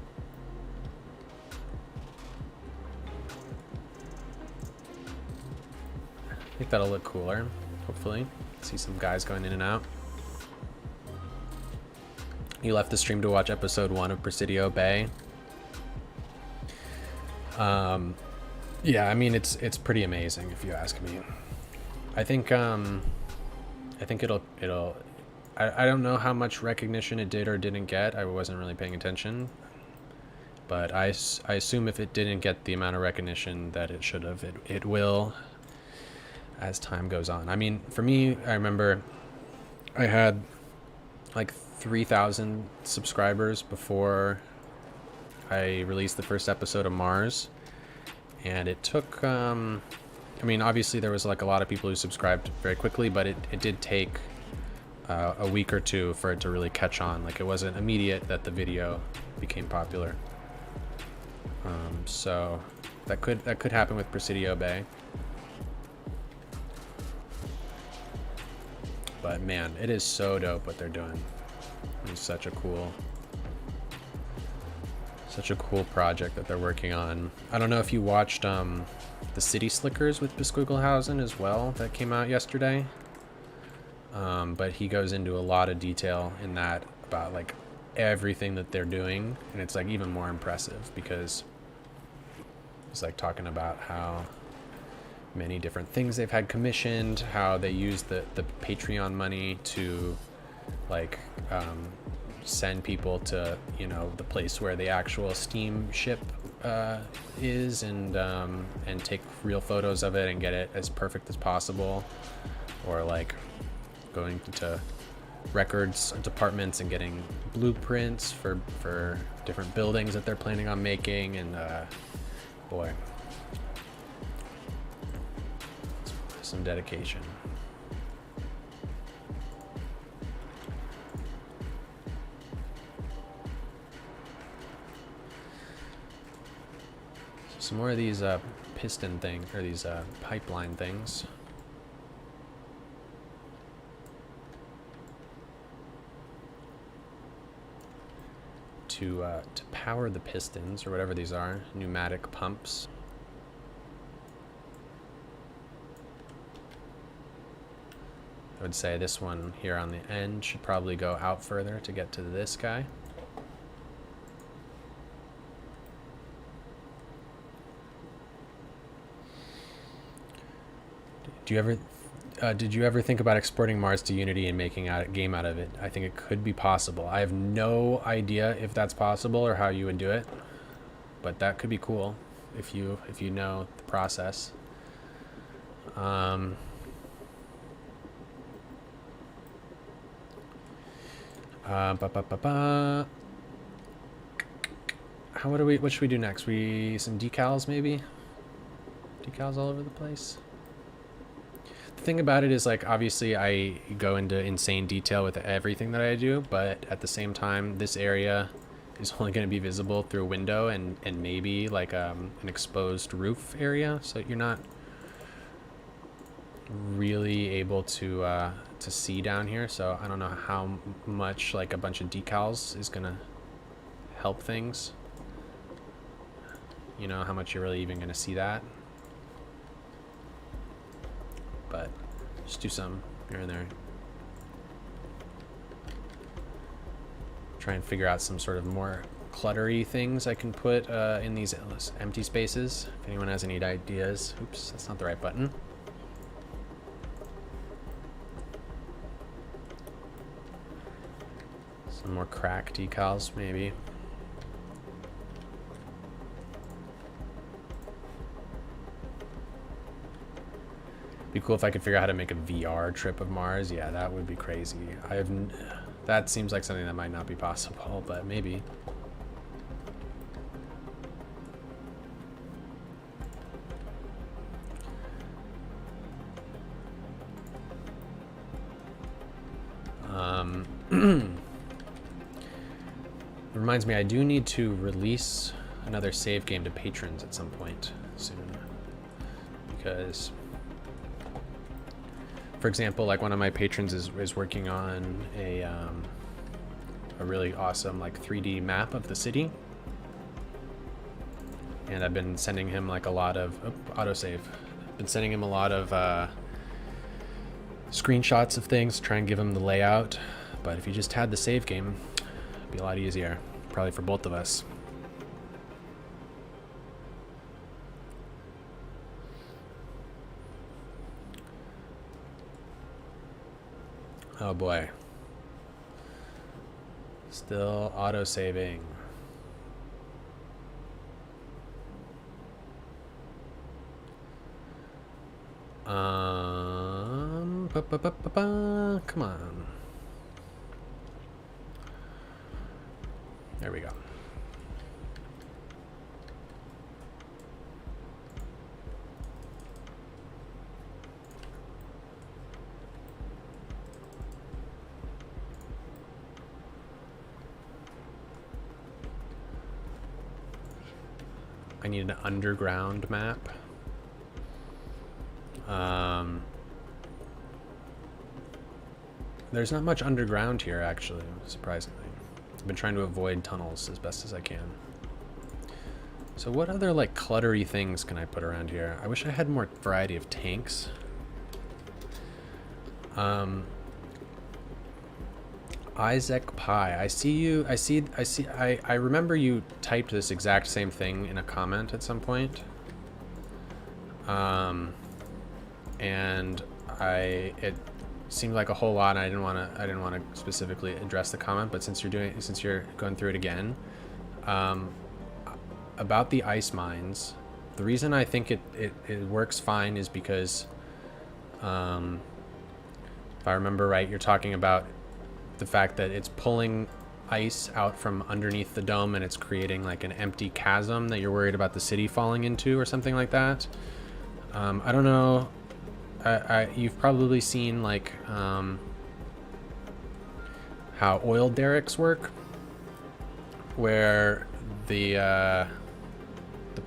I think that'll look cooler, hopefully. See some guys going in and out. You left the stream to watch episode 1 of Presidio Bay. Yeah, I mean, it's pretty amazing if you ask me. I think it'll I don't know how much recognition it did or didn't get. I wasn't really paying attention, but I assume if it didn't get the amount of recognition that it should have, it will as time goes on. I mean, for me, I remember I had like 3,000 subscribers before I released the first episode of Mars, and it took I mean, obviously there was like a lot of people who subscribed very quickly, but it did take a week or two for it to really catch on. Like, it wasn't immediate that the video became popular. So that could happen with Presidio Bay. But man, it is so dope what they're doing. It's such a cool project that they're working on. I don't know if you watched the City Slickers with Besquigglehausen as well that came out yesterday. But he goes into a lot of detail in that about like everything that they're doing, and it's like even more impressive because he's like talking about how many different things they've had commissioned, how they use the Patreon money to like send people to, you know, the place where the actual steamship is, and take real photos of it and get it as perfect as possible, or like going to records departments and getting blueprints for different buildings that they're planning on making. And boy, some dedication. Some more of these piston things, or these pipeline things. To power the pistons, or whatever these are, pneumatic pumps. I would say this one here on the end should probably go out further to get to this guy. Did you ever think about exporting Mars to Unity and making a game out of it? I think it could be possible. I have no idea if that's possible or how you would do it, but that could be cool if you know the process. How what should we do next? Some decals maybe? Decals all over the place. The thing about it is, like, obviously I go into insane detail with everything that I do, but at the same time, this area is only going to be visible through a window and maybe like an exposed roof area, so you're not really able to see down here. So I don't know how much like a bunch of decals is gonna help things, you know, how much you're really even gonna see that, but just do some here and there. Try and figure out some sort of more cluttery things I can put in these empty spaces. If anyone has any ideas. Oops, that's not the right button. Some more crack decals, maybe. Be cool if I could figure out how to make a VR trip of Mars. Yeah, that would be crazy. That seems like something that might not be possible, but maybe. It reminds me, I do need to release another save game to patrons at some point soon, because, for example, like one of my patrons is working on a really awesome like 3D map of the city, and I've been sending him like a lot of autosave. Been sending him a lot of screenshots of things, try and give him the layout. But if you just had the save game, it'd be a lot easier, probably for both of us. Oh boy. Still auto-saving. Come on. There we go. I need an underground map. There's not much underground here, actually, surprisingly. I've been trying to avoid tunnels as best as I can. So what other, like, cluttery things can I put around here? I wish I had more variety of tanks. Isaac Pie, I see you. I remember you typed this exact same thing in a comment at some point. And it seemed like a whole lot, and I didn't want to specifically address the comment, but since you're going through it again, about the ice mines, the reason I think it works fine is because, if I remember right, you're talking about the fact that it's pulling ice out from underneath the dome and it's creating like an empty chasm that you're worried about the city falling into or something like that. I don't know. You've probably seen like how oil derricks work, where the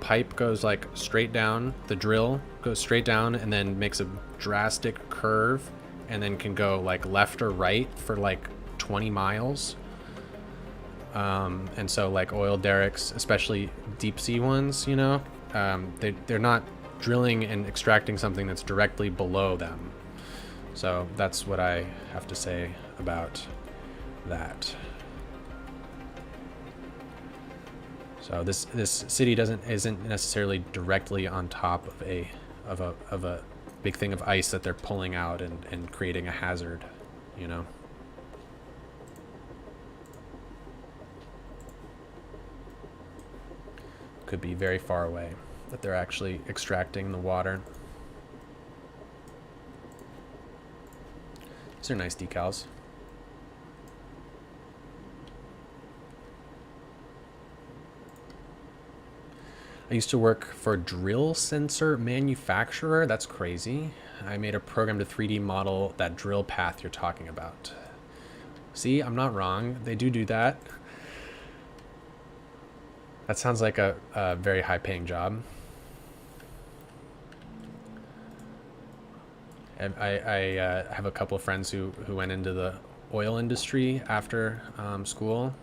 pipe goes like straight down, the drill goes straight down and then makes a drastic curve and then can go like left or right for like 20 miles. And so like oil derricks, especially deep sea ones, you know, they're not drilling and extracting something that's directly below them. So that's what I have to say about that. So this city isn't necessarily directly on top of a big thing of ice that they're pulling out and creating a hazard, you know. Could be very far away that they're actually extracting the water. These are nice decals. I used to work for a drill sensor manufacturer. That's crazy. I made a program to 3D model that drill path you're talking about. See, I'm not wrong. They do that. That sounds like a very high-paying job. I have a couple of friends who went into the oil industry after school.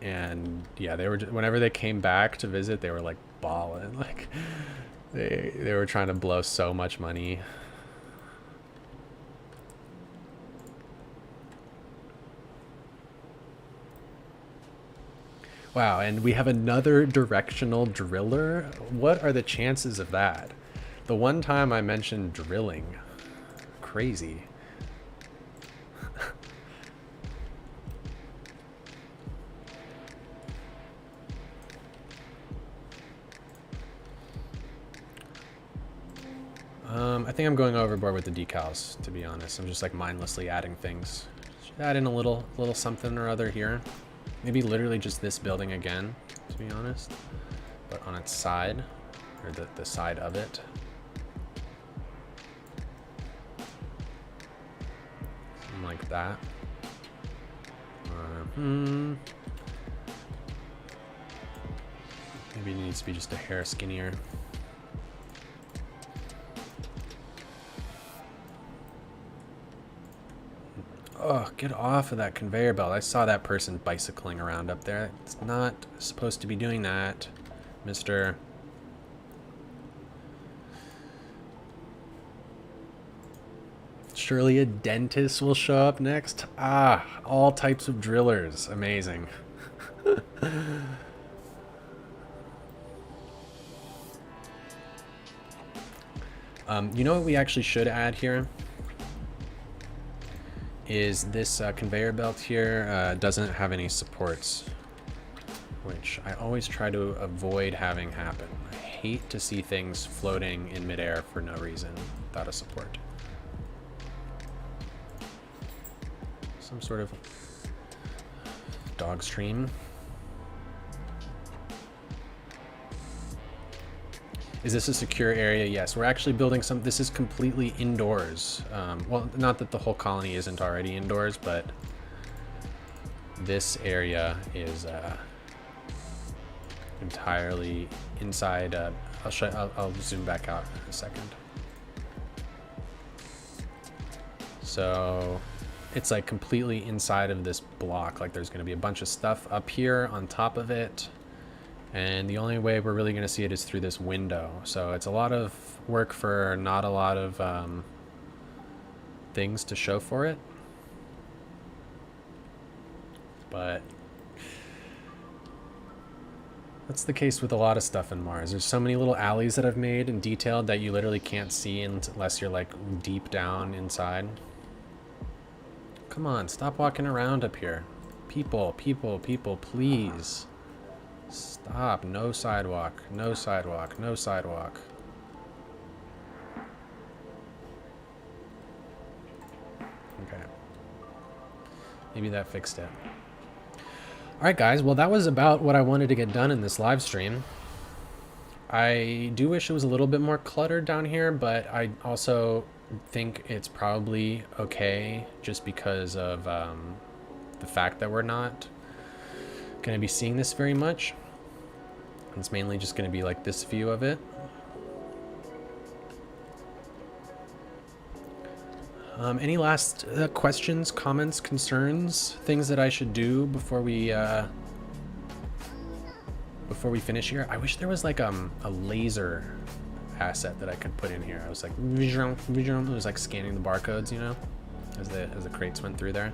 And yeah, they were, whenever they came back to visit, they were like balling. Like they were trying to blow so much money. Wow, and we have another directional driller. What are the chances of that? The one time I mentioned drilling, crazy. I think I'm going overboard with the decals, to be honest. I'm just like mindlessly adding things. Should add in a little something or other here. Maybe literally just this building again, to be honest. But on its side, or the side of it. Something like that. Maybe it needs to be just a hair skinnier. Oh, get off of that conveyor belt. I saw that person bicycling around up there. It's not supposed to be doing that, mister. Surely a dentist will show up next. Ah, all types of drillers. Amazing. You know what we actually should add here? Is this conveyor belt here doesn't have any supports, which I always try to avoid having happen. I hate to see things floating in midair for no reason without a support. Some sort of dog stream. Is this a secure area? Yes, we're actually building some. This is completely indoors. Well, not that the whole colony isn't already indoors, but this area is entirely inside. I'll zoom back out in a second. So it's like completely inside of this block. Like there's going to be a bunch of stuff up here on top of it. And the only way we're really going to see it is through this window. So it's a lot of work for not a lot of things to show for it. But that's the case with a lot of stuff in Mars. There's so many little alleys that I've made and detailed that you literally can't see unless you're like deep down inside. Come on, stop walking around up here. People, please. Stop. No sidewalk. No sidewalk. No sidewalk. Okay. Maybe that fixed it. Alright guys, well that was about what I wanted to get done in this live stream. I do wish it was a little bit more cluttered down here, but I also think it's probably okay just because of the fact that we're not going to be seeing this very much. It's mainly just going to be like this view of it. Any last questions, comments, concerns, things that I should do before we finish here? I wish there was like a laser asset that I could put in here. I was like, it was like scanning the barcodes, you know, as the crates went through there.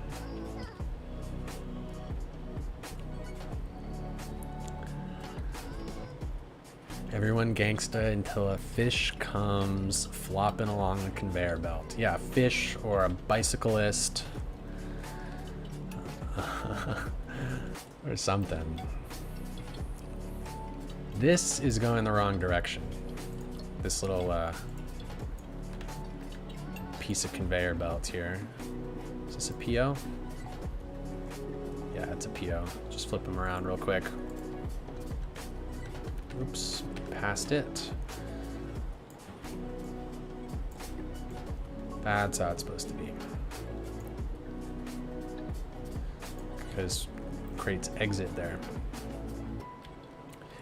Everyone gangsta until a fish comes flopping along the conveyor belt. Yeah, a fish or a bicyclist or something. This is going the wrong direction. This little piece of conveyor belt here. Is this a PO? Yeah, it's a PO. Just flip them around real quick. Oops, past it. That's how it's supposed to be. Because crates exit there.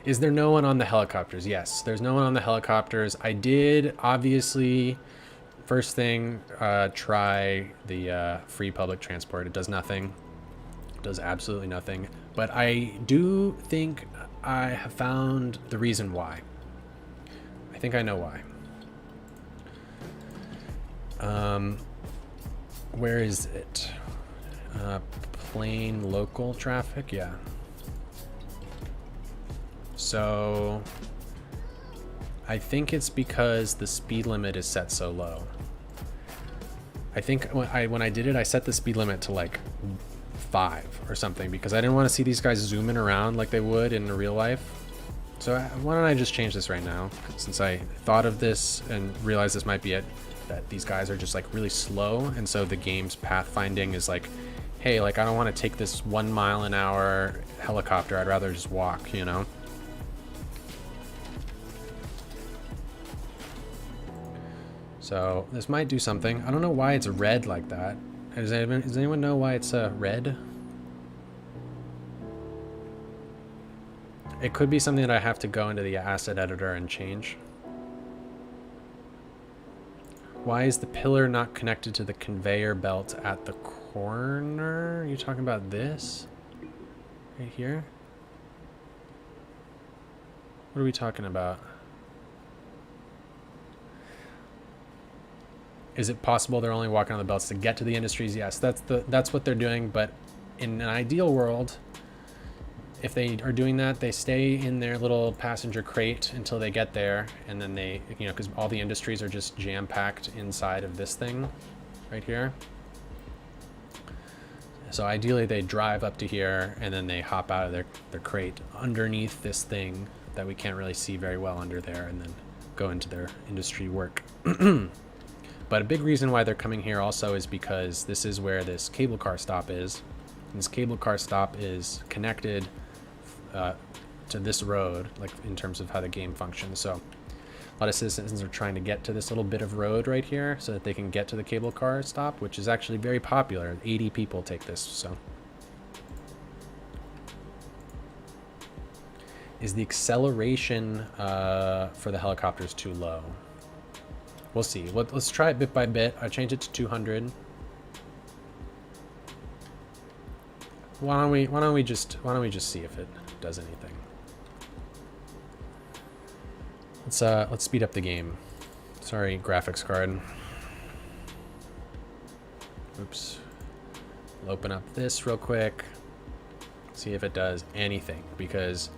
Is there no one on the helicopters? Yes, there's no one on the helicopters. I did, obviously, first thing, try the free public transport. It does nothing. It does absolutely nothing. But I do think I have found the reason why. I think I know why. Where is it? Plain local traffic? Yeah. So I think it's because the speed limit is set so low. I think when I did it, I set the speed limit to like 5 or something because I didn't want to see these guys zooming around like they would in real life. So why don't I just change this right now, since I thought of this and realized this might be it, that these guys are just like really slow, and so the game's pathfinding is like, hey, like I don't want to take this 1 mile an hour helicopter, I'd rather just walk, you know? So this might do something. I don't know why it's red like that. Does anyone know why it's red? It could be something that I have to go into the asset editor and change. Why is the pillar not connected to the conveyor belt at the corner? Are you talking about this? Right here? What are we talking about? Is it possible they're only walking on the belts to get to the industries? Yes, that's what they're doing. But in an ideal world, if they are doing that, they stay in their little passenger crate until they get there, and then they, you know, because all the industries are just jam-packed inside of this thing right here. So ideally, they drive up to here, and then they hop out of their crate underneath this thing that we can't really see very well under there, and then go into their industry work. But a big reason why they're coming here also is because this is where this cable car stop is. And this cable car stop is connected to this road, like in terms of how the game functions. So a lot of citizens are trying to get to this little bit of road right here so that they can get to the cable car stop, which is actually very popular. 80 people take this, so. Is the acceleration for the helicopters too low? We'll see. Let's try it bit by bit. I changed it to 200. Why don't we just see if it does anything? Let's speed up the game. Sorry, graphics card. Oops. We'll open up this real quick. See if it does anything, because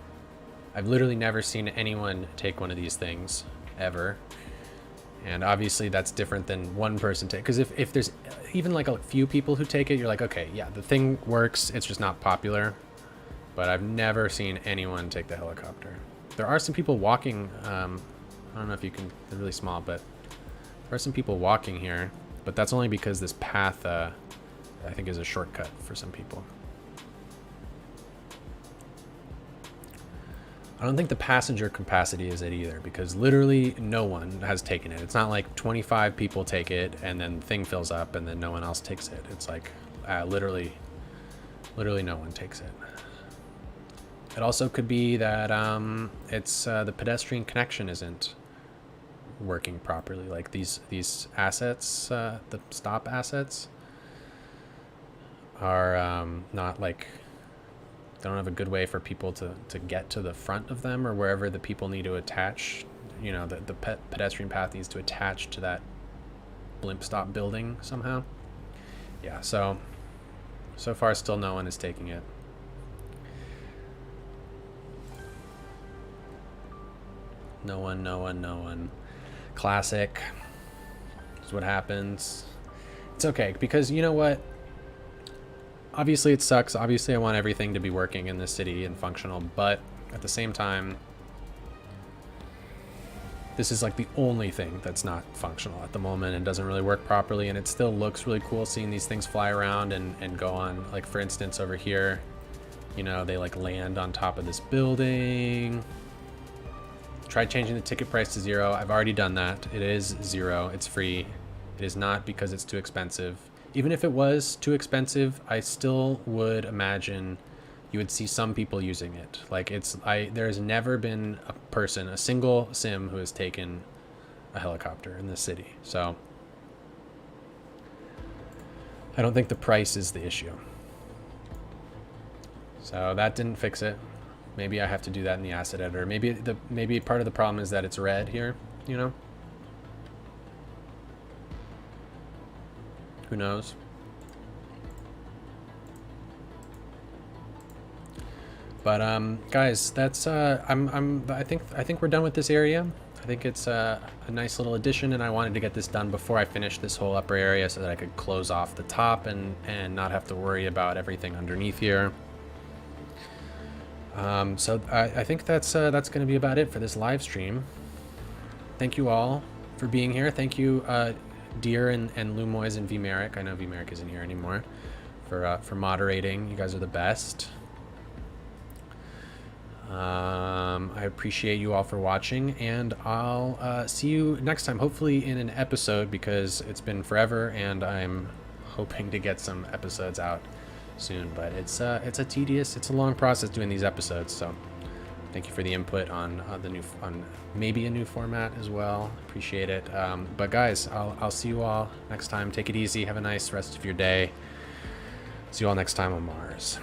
I've literally never seen anyone take one of these things ever. And obviously that's different than one person take, because if there's even like a few people who take it, you're like, okay, yeah, the thing works, it's just not popular. But I've never seen anyone take the helicopter. There are some people walking, I don't know if you can, they're really small, but there are some people walking here, but that's only because this path, I think, is a shortcut for some people. I don't think the passenger capacity is it either, because literally no one has taken it. It's not like 25 people take it and then the thing fills up and then no one else takes it. It's like literally no one takes it. It also could be that it's the pedestrian connection isn't working properly. Like these assets, the stop assets, are not like, they don't have a good way for people to get to the front of them or wherever the people need to attach. You know, the pedestrian path needs to attach to that blimp stop building somehow. Yeah, so far still no one is taking it. No one. Classic. That's what happens. It's okay, because you know what? Obviously it sucks. Obviously I want everything to be working in this city and functional, but at the same time, this is like the only thing that's not functional at the moment and doesn't really work properly, and it still looks really cool seeing these things fly around and go on. Like, for instance, over here, you know, they like land on top of this building. Try changing the ticket price to 0. I've already done that. It is 0. It's free. It is not because it's too expensive. Even if it was too expensive, I still would imagine you would see some people using it. Like, there's never been a person, a single sim, who has taken a helicopter in this city. So I don't think the price is the issue. So that didn't fix it. Maybe I have to do that in the asset editor. Maybe part of the problem is that it's red here, you know? Who knows? But guys, that's I think we're done with this area. I think it's a nice little addition, and I wanted to get this done before I finish this whole upper area so that I could close off the top and not have to worry about everything underneath here. So I think that's going to be about it for this live stream. Thank you all for being here. Thank you, Deer and Lumois and Vmeric. I know Vmeric isn't here anymore, for moderating. You guys are the best. I appreciate you all for watching, and I'll see you next time, hopefully in an episode, because it's been forever and I'm hoping to get some episodes out soon. But it's a long process doing these episodes, so thank you for the input on maybe a new format as well. Appreciate it. But guys, I'll see you all next time. Take it easy. Have a nice rest of your day. See you all next time on Mars.